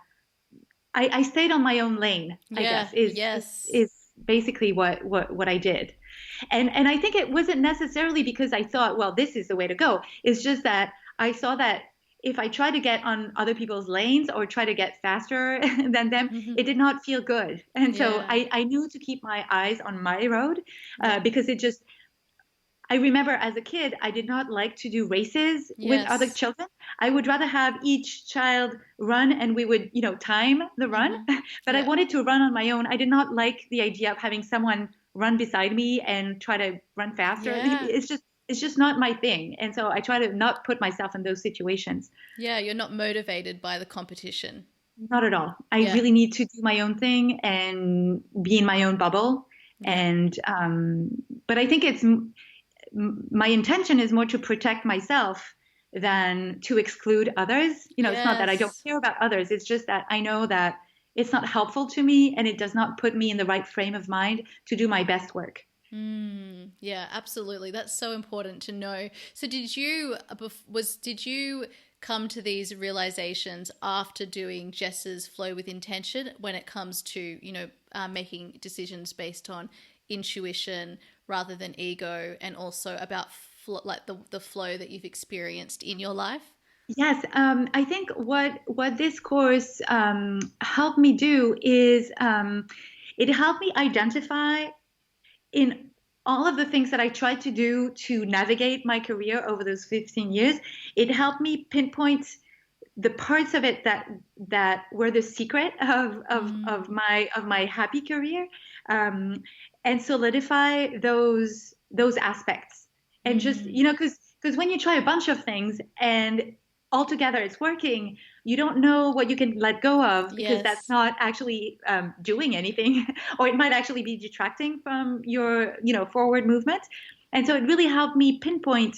B: I stayed on my own lane, I guess, is basically what I did. And I think it wasn't necessarily because I thought, well, this is the way to go. It's just that I saw that if I try to get on other people's lanes or try to get faster than them, it did not feel good. And so I knew to keep my eyes on my road, because I remember as a kid, I did not like to do races with other children. I would rather have each child run and we would, time the run. But I wanted to run on my own. I did not like the idea of having someone run beside me and try to run faster. Yeah. It's just not my thing. And so I try to not put myself in those situations.
A: Yeah, you're not motivated by the competition.
B: Not at all. I really need to do my own thing and be in my own bubble. And but I think my intention is more to protect myself than to exclude others. It's not that I don't care about others. It's just that I know that it's not helpful to me and it does not put me in the right frame of mind to do my best work.
A: Yeah, absolutely. That's so important to know. So did you come to these realizations after doing Jess's Flow with Intention when it comes to, making decisions based on intuition rather than ego, and also about the flow that you've experienced in your life?
B: Yes, I think what this course helped me do is it helped me identify in all of the things that I tried to do to navigate my career over those 15 years. It helped me pinpoint the parts of it that were the secret of my happy career, and solidify those aspects. And just, because when you try a bunch of things and altogether it's working, you don't know what you can let go of, because that's not actually doing anything, or it might actually be detracting from your forward movement. And so it really helped me pinpoint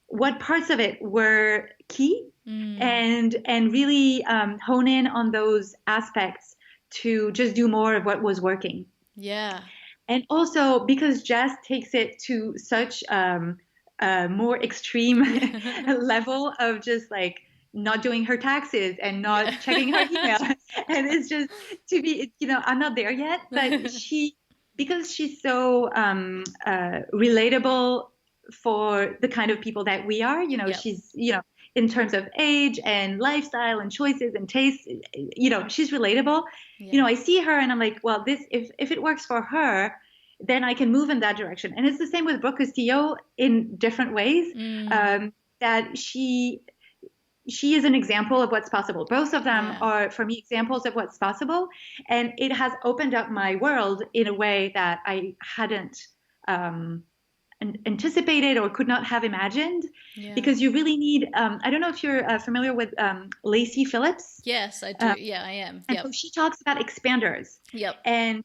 B: what parts of it were key, and really hone in on those aspects to just do more of what was working.
A: Yeah.
B: And also because Jess takes it to such more extreme level of just like not doing her taxes and not checking her email. And it's just to be, I'm not there yet, but because she's so relatable for the kind of people that we are, she's, in terms of age and lifestyle and choices and tastes, she's relatable. I see her and I'm like, well, this, if it works for her, then I can move in that direction. And it's the same with Brooke Castillo in different ways, that she, she is an example of what's possible. Both of them
A: Yeah.
B: are, for me, examples of what's possible. And it has opened up my world in a way that I hadn't um, anticipated or could not have imagined,
A: Yeah.
B: because you really need, I don't know if you're familiar with Lacey Phillips.
A: Yes, I do.
B: Uh,
A: Yeah, I am.
B: and so
A: Yep.
B: she talks about expanders.
A: Yep.
B: And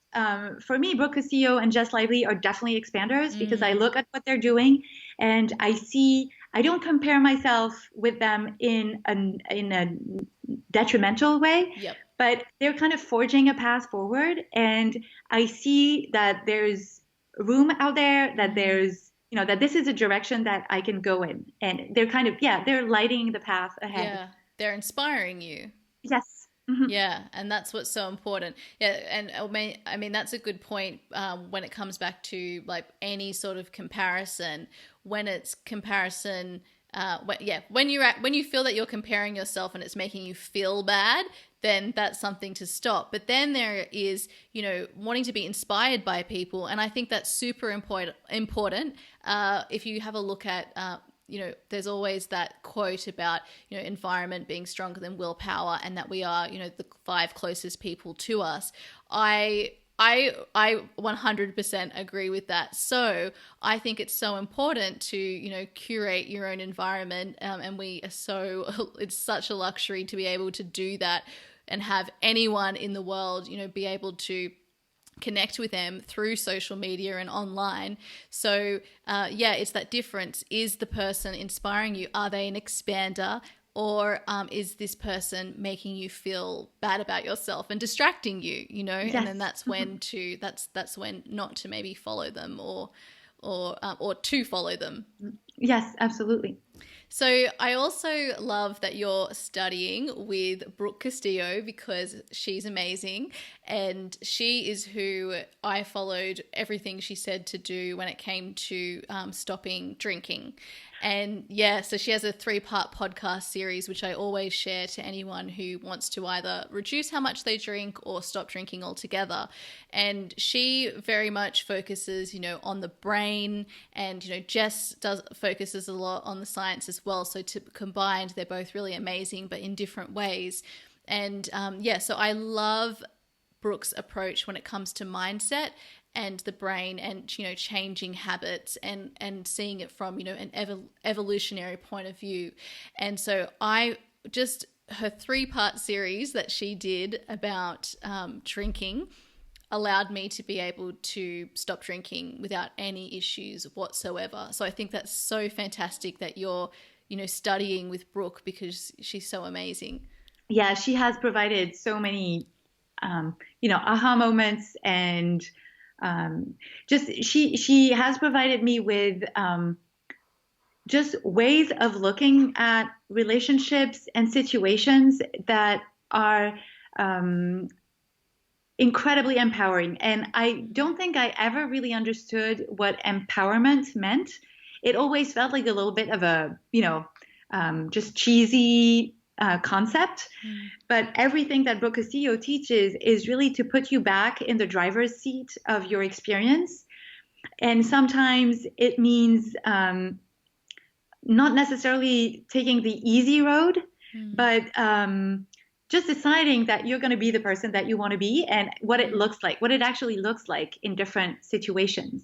B: for me, Brooke Castillo and Jess Lively are definitely expanders, because I
A: Mm.
B: look at what they're doing and I don't compare myself with them in a detrimental way,
A: Yep.
B: but they're kind of forging a path forward. And I see that there's room out there, that
A: Mm.
B: there's, that this is a direction that I can go in. And they're kind of, yeah, they're lighting the path ahead.
A: Yeah. They're inspiring you.
B: Yes. Hmm.
A: Yeah, and that's what's so important. Yeah, and I mean that's a good point when it comes back to like any sort of comparison. When it's comparison, when you feel that you're comparing yourself and it's making you feel bad, then that's something to stop. But then there is, wanting to be inspired by people, and I think that's super important. If you have a look at there's always that quote about, environment being stronger than willpower, and that we are, the 5 closest people to us. I 100% agree with that. So I think it's so important to, curate your own environment. And it's such a luxury to be able to do that and have anyone in the world, be able to connect with them through social media and online. So it's that difference. Is the person inspiring you? Are they an expander? Or is this person making you feel bad about yourself and distracting you,
B: Yes.
A: And then that's when that's when not to maybe follow them, or to follow them.
B: Yes, absolutely.
A: So I also love that you're studying with Brooke Castillo, because she's amazing, and she is who I followed everything she said to do when it came to stopping drinking. And yeah, so she has a 3-part podcast series, which I always share to anyone who wants to either reduce how much they drink or stop drinking altogether. And she very much focuses, on the brain, and, Jess focuses a lot on the science as well. So combined, they're both really amazing, but in different ways. And so I love Brooke's approach when it comes to mindset and the brain, and changing habits, and seeing it from an evolutionary point of view. And so her 3-part series that she did about drinking allowed me to be able to stop drinking without any issues whatsoever. So I think that's so fantastic that you're studying with Brooke, because she's so amazing.
B: Yeah, she has provided so many aha moments, and just she has provided me with just ways of looking at relationships and situations that are incredibly empowering. And I don't think I ever really understood what empowerment meant. It always felt like a little bit of a, just cheesy concept. But everything that Brooke Castillo teaches is really to put you back in the driver's seat of your experience. And sometimes it means not necessarily taking the easy road, but just deciding that you're going to be the person that you want to be, and what it looks like, what it actually looks like in different situations.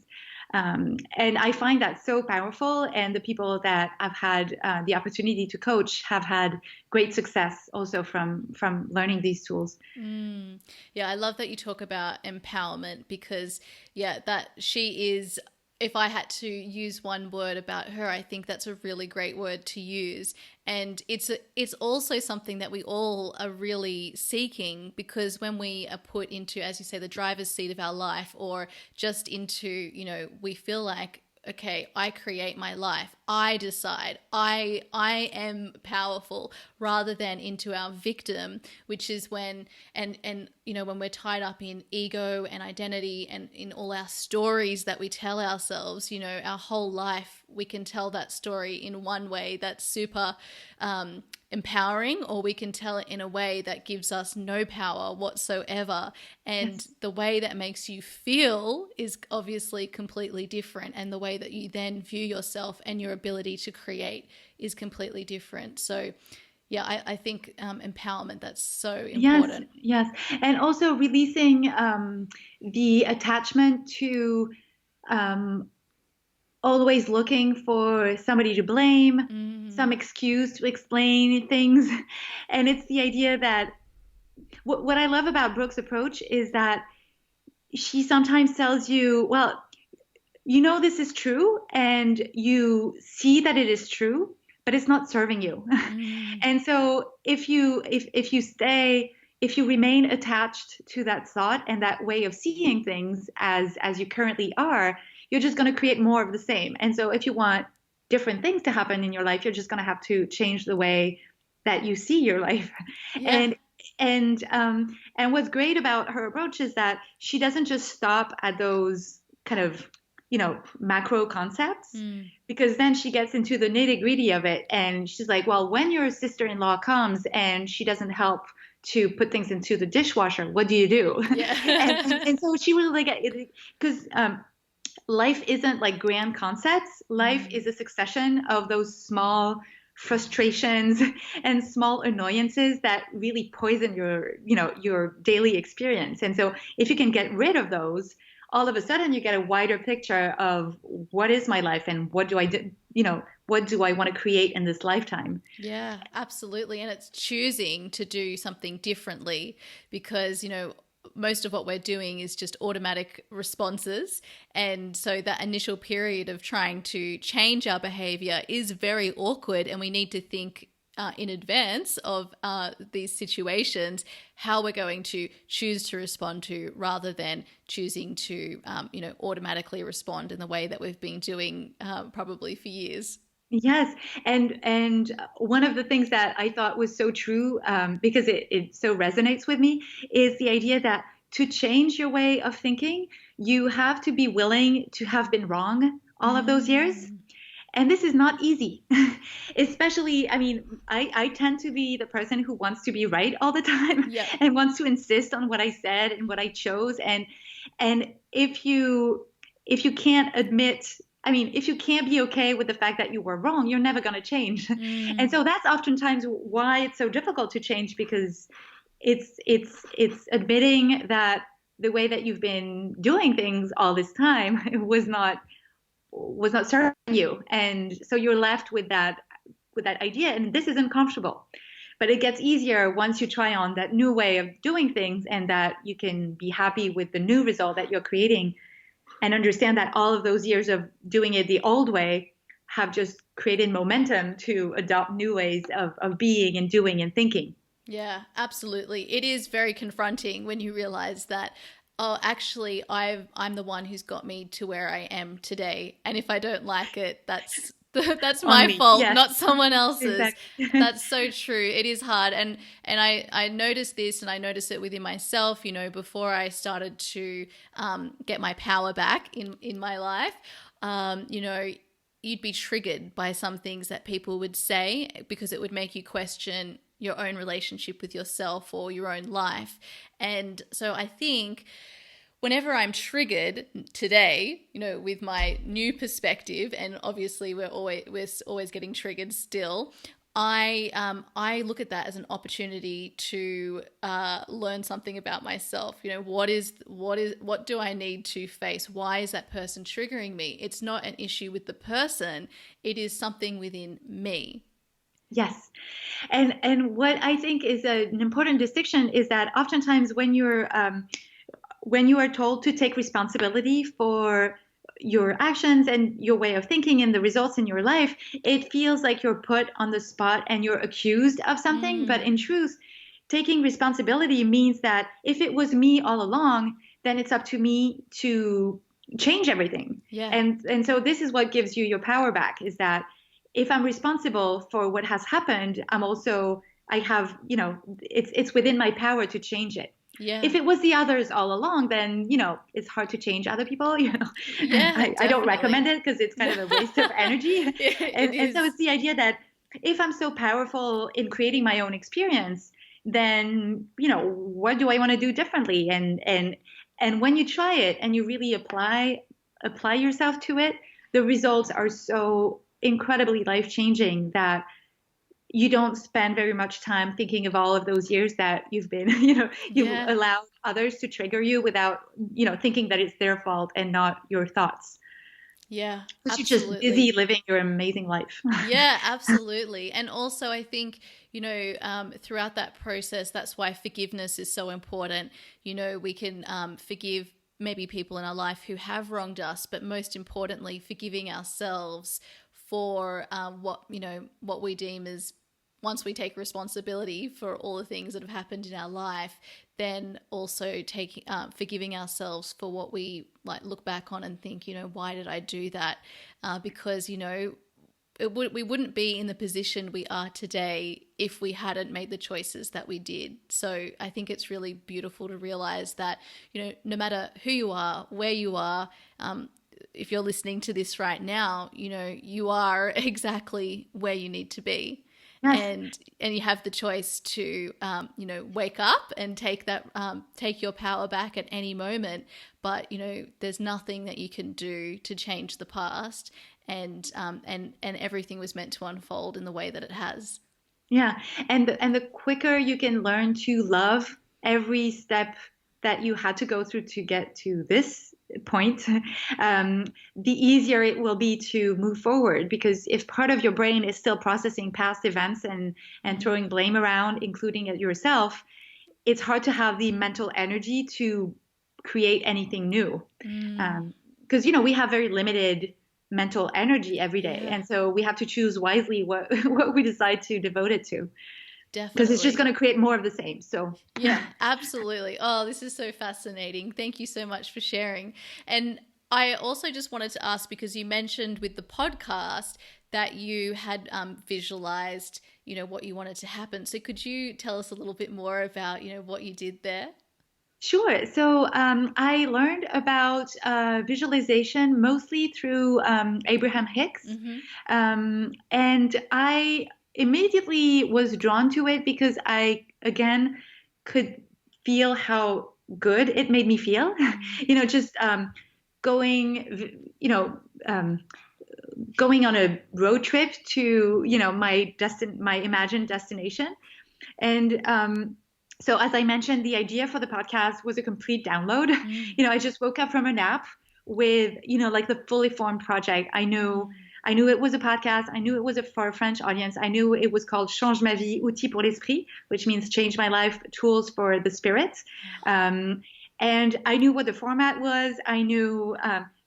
B: And I find that so powerful. And the people that I've had the opportunity to coach have had great success also from learning these tools.
A: Yeah, I love that you talk about empowerment, because that she is, if I had to use one word about her, I think that's a really great word to use. And it's also something that we all are really seeking, because when we are put into, as you say, the driver's seat of our life, or just into, we feel like, okay, I create my life. I decide. I am powerful, rather than into our victim, which is when when we're tied up in ego and identity, and in all our stories that we tell ourselves, our whole life, we can tell that story in one way that's super empowering, or we can tell it in a way that gives us no power whatsoever. And
B: Yes.
A: the way that makes you feel is obviously completely different, and the way that you then view yourself and your ability to create is completely different. So Yeah, I think empowerment, that's so
B: Yes,
A: important.
B: yes. And also releasing the attachment to um, always looking for somebody to blame, some
A: Mm.
B: excuse to explain things. And it's the idea that what I love about Brooke's approach is that she sometimes tells you, well, you know this is true and you see that it is true, but it's not serving you.
A: Mm.
B: And so if you stay, if you remain attached to that thought and that way of seeing things as you currently are, you're just going to create more of the same. And so if you want different things to happen in your life, you're just going to have to change the way that you see your life.
A: Yeah.
B: And and what's great about her approach is that she doesn't just stop at those kind of, you know, macro concepts,
A: Mm.
B: because then she gets into the nitty gritty of it. And she's like, well, when your sister-in-law comes and she doesn't help to put things into the dishwasher, what do you do?
A: Yeah.
B: And so she was like, because life isn't like grand concepts. Life
A: Mm.
B: is a succession of those small frustrations and small annoyances that really poison your, you know, your daily experience. And so if you can get rid of those, all of a sudden you get a wider picture of what is my life and what do I do, you know, what do I want to create in this lifetime?
A: Yeah, absolutely. And it's choosing to do something differently because, most of what we're doing is just automatic responses. And so that initial period of trying to change our behavior is very awkward. And we need to think in advance of these situations, how we're going to choose to respond to rather than choosing to, automatically respond in the way that we've been doing probably for years.
B: Yes, and one of the things that I thought was so true, because it so resonates with me, is the idea that to change your way of thinking, you have to be willing to have been wrong all of those years.
A: Mm.
B: And this is not easy, especially, I mean, I tend to be the person who wants to be right all the time
A: Yep.
B: and wants to insist on what I said and what I chose. And if you can't admit, I mean, if you can't be okay with the fact that you were wrong, you're never going to change. And
A: Mm.
B: so that's oftentimes why it's so difficult to change, because it's admitting that the way that you've been doing things all this time was not serving you. And so you're left with that idea, and this is uncomfortable. But it gets easier once you try on that new way of doing things and that you can be happy with the new result that you're creating, and understand that all of those years of doing it the old way have just created momentum to adopt new ways of being and doing and thinking.
A: Yeah, absolutely. It is very confronting when you realize that, oh, actually, I'm the one who's got me to where I am today, and if I don't like it, that's
B: On
A: my
B: me,
A: fault,
B: yes.
A: not someone else's.
B: Exactly.
A: That's so true. It is hard, and I noticed this, and I noticed it within myself. Before I started to get my power back in my life, you'd be triggered by some things that people would say because it would make you question your own relationship with yourself or your own life. And so I think whenever I'm triggered today, with my new perspective, and obviously we're always getting triggered still, I look at that as an opportunity to learn something about myself. What do I need to face? Why is that person triggering me? It's not an issue with the person; it is something within me.
B: Yes. And what I think is an important distinction is that oftentimes when you are told to take responsibility for your actions and your way of thinking and the results in your life, it feels like you're put on the spot and you're accused of something. But
A: Mm,
B: in truth, taking responsibility means that if it was me all along, then it's up to me to change everything.
A: yeah.
B: And so this is what gives you your power back, is that if I'm responsible for what has happened, I have, it's within my power to change it.
A: Yeah.
B: If it was the others all along, then, it's hard to change other people.
A: Yeah,
B: I don't recommend
A: definitely.
B: it because it's kind of a waste of energy.
A: It
B: And so
A: is.
B: it's the idea that if I'm so powerful in creating my own experience, then, what do I want to do differently? And when you try it and you really apply yourself to it, the results are so incredibly life changing that you don't spend very much time thinking of all of those years that you've been, you've
A: Yeah.
B: allowed others to trigger you without, thinking that it's their fault and not your thoughts.
A: Yeah,
B: Because you're just busy
A: absolutely.
B: living your amazing life.
A: Yeah, absolutely. And also, I think, throughout that process, that's why forgiveness is so important. We can forgive maybe people in our life who have wronged us, but most importantly, forgiving ourselves for what we deem as, once we take responsibility for all the things that have happened in our life, then also taking forgiving ourselves for what we like look back on and think, why did I do that? Because we wouldn't be in the position we are today if we hadn't made the choices that we did. So I think it's really beautiful to realize that, no matter who you are, where you are, if you're listening to this right now, you are exactly where you need to be.
B: Yes.
A: And you have the choice to wake up and take your power back at any moment, but there's nothing that you can do to change the past, and everything was meant to unfold in the way that it has.
B: Yeah. And the quicker you can learn to love every step that you had to go through to get to this point, the easier it will be to move forward. Because if part of your brain is still processing past events and throwing blame around, including it yourself, it's hard to have the mental energy to create anything new. Because, we have very limited mental energy every day.
A: Yeah,
B: And so we have to choose wisely what, what we decide to devote it to, because it's just
A: definitely.
B: going to create more of the same. So,
A: Yeah, absolutely. Oh, this is so fascinating. Thank you so much for sharing. And I also just wanted to ask, because you mentioned with the podcast that you had visualized, what you wanted to happen. So could you tell us a little bit more about, what you did there?
B: sure. So I learned about visualization mostly through Abraham Hicks.
A: Mm-hmm.
B: And I immediately was drawn to it because I, again, could feel how good it made me feel. Just going, going on a road trip to, my imagined destination. And so, as I mentioned, the idea for the podcast was a complete download.
A: Mm.
B: I just woke up from a nap with, like the fully formed project. I knew it was a podcast. I knew it was for a French audience. I knew it was called Change ma vie, outils pour l'esprit, which means change my life, tools for the spirit. And I knew what the format was. I knew,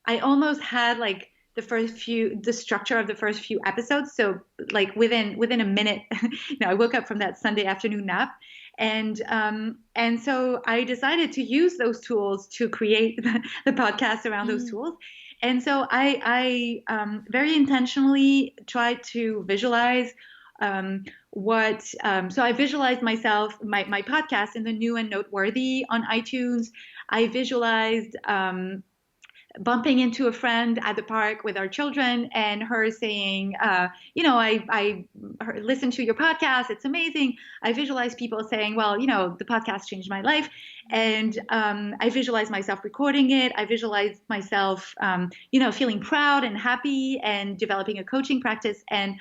B: I almost had like the structure of the first few episodes. So like within a minute, I woke up from that Sunday afternoon nap. And so I decided to use those tools to create the podcast around those
A: Mm.
B: tools. And so I very intentionally tried to visualize so I visualized myself, my podcast in the new and noteworthy on iTunes. I visualized bumping into a friend at the park with our children and her saying, I listened to your podcast. It's amazing. I visualize people saying, well, the podcast changed my life. And I visualize myself recording it. I visualize myself, feeling proud and happy and developing a coaching practice. And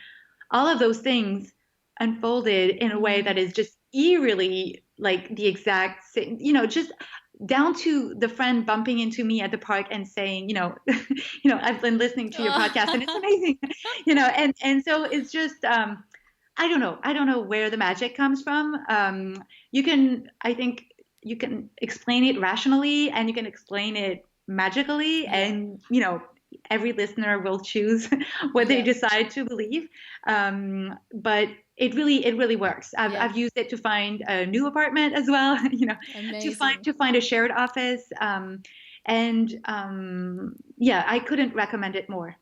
B: all of those things unfolded in a way that is just eerily like the exact same, just down to the friend bumping into me at the park and saying, I've been listening to your podcast and it's amazing, and so it's just, I don't know where the magic comes from. I think you can explain it rationally and you can explain it magically,
A: Yeah.
B: and, every listener will choose what they
A: Yeah.
B: decide to believe. But it really works.
A: Yeah.
B: I've used it to find a new apartment as well,
A: Amazing.
B: to find a shared office. And yeah, I couldn't recommend it more.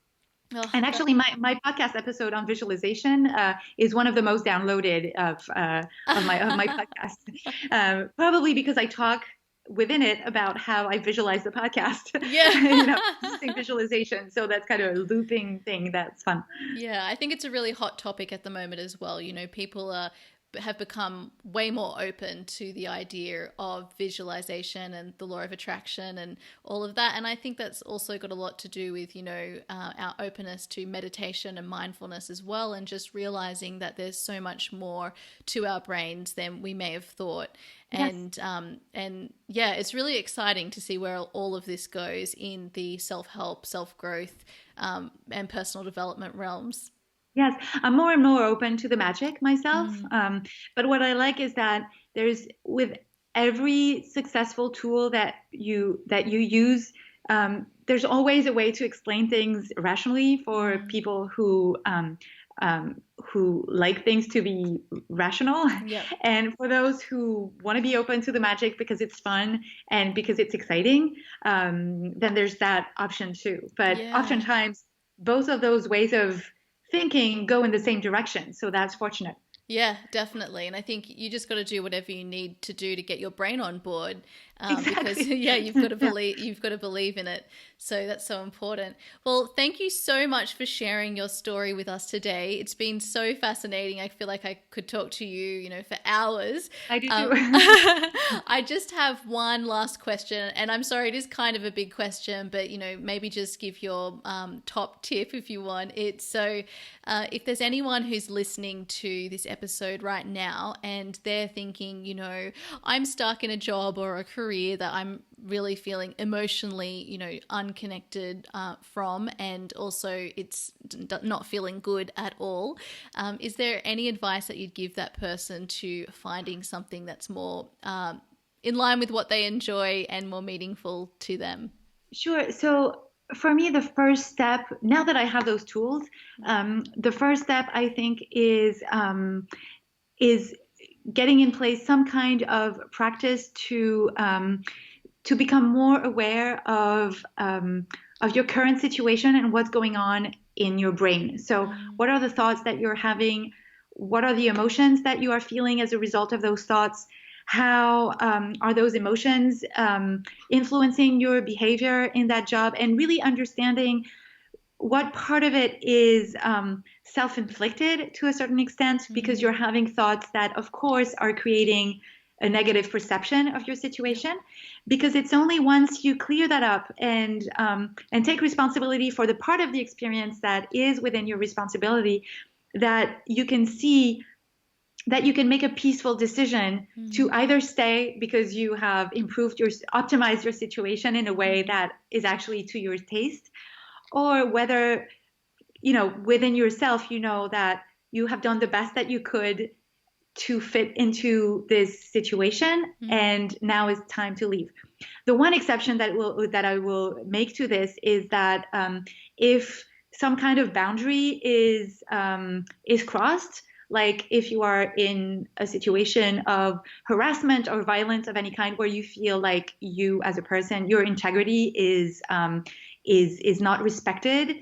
A: Oh,
B: And
A: that.
B: actually, my podcast episode on visualization is one of the most downloaded of my podcast, probably because I talk within it about how I visualize the podcast,
A: Yeah.
B: using visualization. So that's kind of a looping thing that's fun.
A: Yeah, I think it's a really hot topic at the moment as well. People are have become way more open to the idea of visualization and the law of attraction and all of that. And I think that's also got a lot to do with, our openness to meditation and mindfulness as well, and just realizing that there's so much more to our brains than we may have thought. Yes. And it's really exciting to see where all of this goes in the self-help, self-growth, and personal development realms.
B: Yes, I'm more and more open to the magic myself. But what I like is that there's, with every successful tool that you use, there's always a way to explain things rationally for people who like things to be rational.
A: Yep.
B: And for those who want to be open to the magic because it's fun and because it's exciting, then there's that option too. But oftentimes, both of those ways of thinking go in the same direction. So that's fortunate.
A: Yeah, definitely. And I think you just got to do whatever you need to do to get your brain on board.
B: Exactly.
A: Because you've got to believe, you've got to believe in it. So that's so important. Well, thank you so much for sharing your story with us today. It's been so fascinating. I feel like I could talk to you, for hours.
B: I do too.
A: I just have one last question, and I'm sorry, it is kind of a big question, but maybe just give your top tip if you want. It's so if there's anyone who's listening to this episode right now and they're thinking, I'm stuck in a job or a career that I'm really feeling emotionally, unconnected from, and also it's not feeling good at all. Is there any advice that you'd give that person to finding something that's more in line with what they enjoy and more meaningful to them?
B: Sure. So for me, the first step, now that I have those tools, the first step I think is getting in place some kind of practice to become more aware of your current situation and what's going on in your brain. So what are the thoughts that you're having? What are the emotions that you are feeling as a result of those thoughts? How are those emotions influencing your behavior in that job? And really understanding what part of it is self-inflicted to a certain extent, because you're having thoughts that, of course, are creating a negative perception of your situation. Because it's only once you clear that up and take responsibility for the part of the experience that is within your responsibility, that you can see that you can make a peaceful decision to either stay because you have optimized your situation in a way that is actually to your taste, or whether, within yourself, that you have done the best that you could to fit into this situation, and now it's time to leave. The one exception that I will make to this is that if some kind of boundary is crossed, like if you are in a situation of harassment or violence of any kind where you feel like you as a person, your integrity is not respected,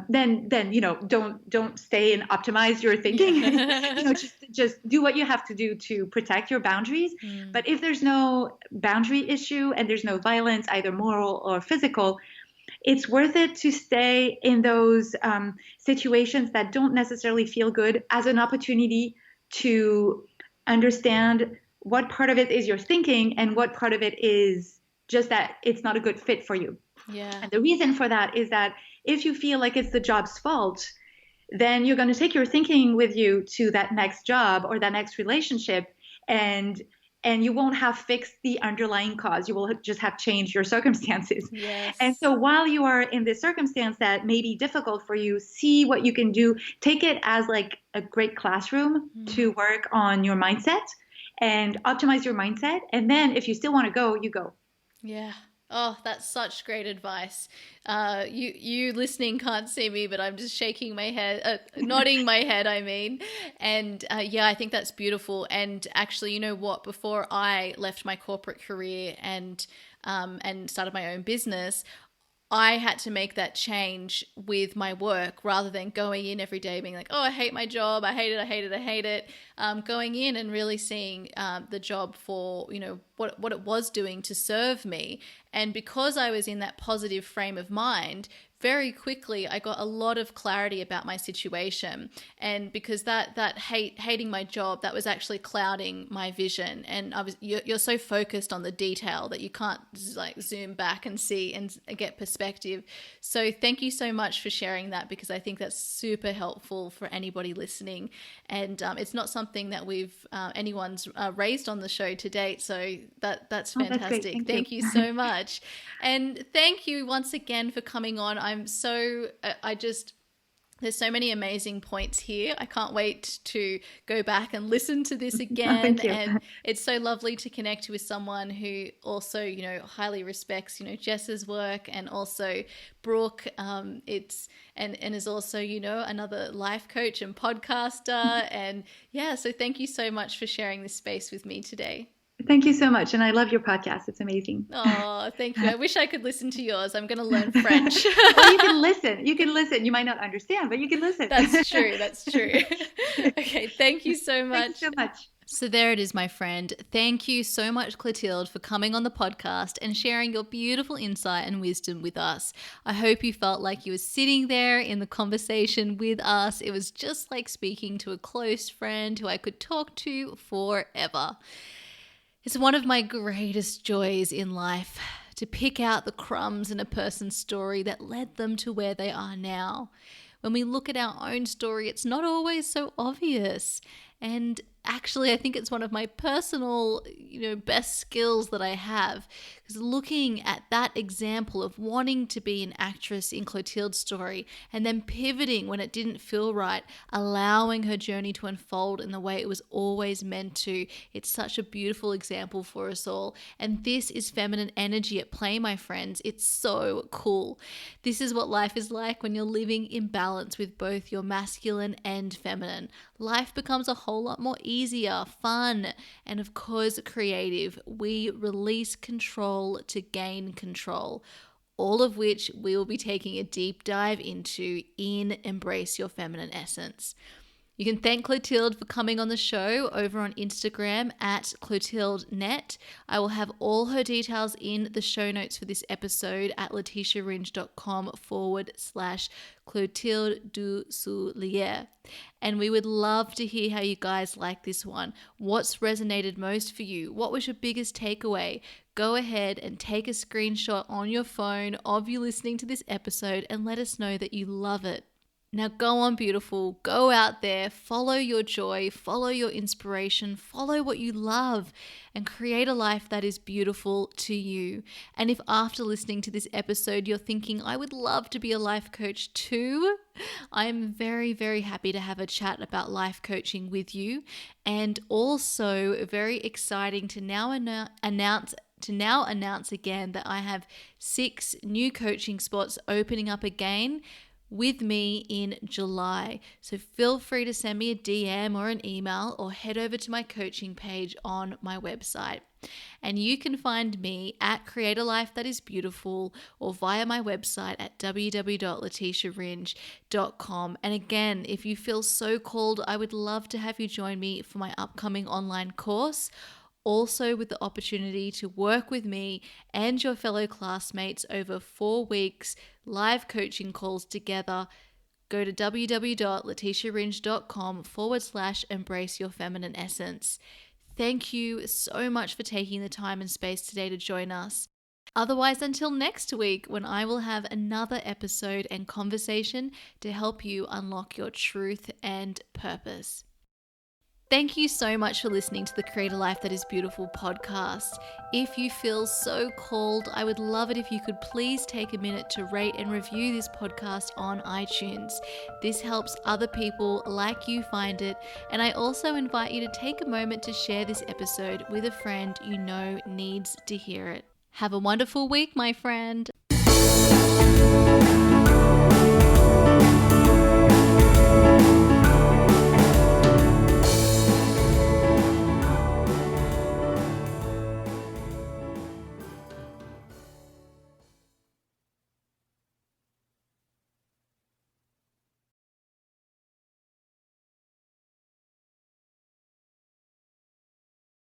B: then don't stay and optimize your thinking. Just do what you have to do to protect your boundaries. But if there's no boundary issue and there's no violence, either moral or physical, it's worth it to stay in those situations that don't necessarily feel good as an opportunity to understand what part of it is your thinking and what part of it is just that it's not a good fit for you.
A: Yeah.
B: And the reason for that is that if you feel like it's the job's fault, then you're going to take your thinking with you to that next job or that next relationship, and you won't have fixed the underlying cause. You will just have changed your circumstances.
A: Yes.
B: And so while you are in this circumstance that may be difficult for you, see what you can do. Take it as like a great classroom to work on your mindset and optimize your mindset. And then if you still want to go, you go.
A: Yeah. Oh, that's such great advice. You listening can't see me, but I'm just shaking my head, nodding my head, I mean. And I think that's beautiful. And actually, you know what? Before I left my corporate career and started my own business, I had to make that change with my work rather than going in every day being like, oh, I hate my job. I hate it. Going in and really seeing the job for, what it was doing to serve me. And because I was in that positive frame of mind, very quickly I got a lot of clarity about my situation. And because that hating my job, that was actually clouding my vision. And you're so focused on the detail that you can't like zoom back and see and get perspective. So thank you so much for sharing that, because I think that's super helpful for anybody listening. And it's not something that anyone's raised on the show to date. So that's fantastic.
B: That's great.
A: Thank you so much. And thank you once again for coming on. There's so many amazing points here. I can't wait to go back and listen to this again. And it's so lovely to connect with someone who also, highly respects, Jess's work, and also Brooke. And is also, another life coach and podcaster. And yeah, so thank you so much for sharing this space with me today.
B: Thank you so much. And I love your podcast. It's amazing.
A: Oh, thank you. I wish I could listen to yours. I'm going to learn French.
B: Well, you can listen. You might not understand, but you can listen.
A: That's true. Okay. Thank you so much.
B: Thank you so much.
A: So there it is, my friend. Thank you so much, Clotilde, for coming on the podcast and sharing your beautiful insight and wisdom with us. I hope you felt like you were sitting there in the conversation with us. It was just like speaking to a close friend who I could talk to forever. It's one of my greatest joys in life to pick out the crumbs in a person's story that led them to where they are now. When we look at our own story, it's not always so obvious. And actually, I think it's one of my personal, best skills that I have. Because looking at that example of wanting to be an actress in Clotilde's story and then pivoting when it didn't feel right, allowing her journey to unfold in the way it was always meant to, it's such a beautiful example for us all. And this is feminine energy at play, my friends. It's so cool. This is what life is like when you're living in balance with both your masculine and feminine. Life becomes a whole lot more easier, fun, and of course creative. We release control to gain control, all of which we will be taking a deep dive into in Embrace Your Feminine Essence. You can thank Clotilde for coming on the show over on Instagram at ClotildeNet. I will have all her details in the show notes for this episode at leticiaringe.com/Clotilde Dusoulier. And we would love to hear how you guys like this one. What's resonated most for you? What was your biggest takeaway? Go ahead and take a screenshot on your phone of you listening to this episode and let us know that you love it. Now go on, beautiful. Go out there, follow your joy, follow your inspiration, follow what you love, and create a life that is beautiful to you. And if after listening to this episode, you're thinking, I would love to be a life coach too, I am very, very happy to have a chat about life coaching with you. And also very exciting to now announce again that I have 6 new coaching spots opening up again with me in July. So feel free to send me a DM or an email or head over to my coaching page on my website. And you can find me at Create a Life That Is Beautiful or via my website at www.leticiaringe.com. And again, if you feel so called, I would love to have you join me for my upcoming online course. Also with the opportunity to work with me and your fellow classmates over 4 weeks, live coaching calls together. Go to www.leticiaringe.com/embrace your feminine essence. Thank you so much for taking the time and space today to join us. Otherwise, until next week, when I will have another episode and conversation to help you unlock your truth and purpose. Thank you so much for listening to the Create a Life That Is Beautiful podcast. If you feel so called, I would love it if you could please take a minute to rate and review this podcast on iTunes. This helps other people like you find it, and I also invite you to take a moment to share this episode with a friend you know needs to hear it. Have a wonderful week, my friend.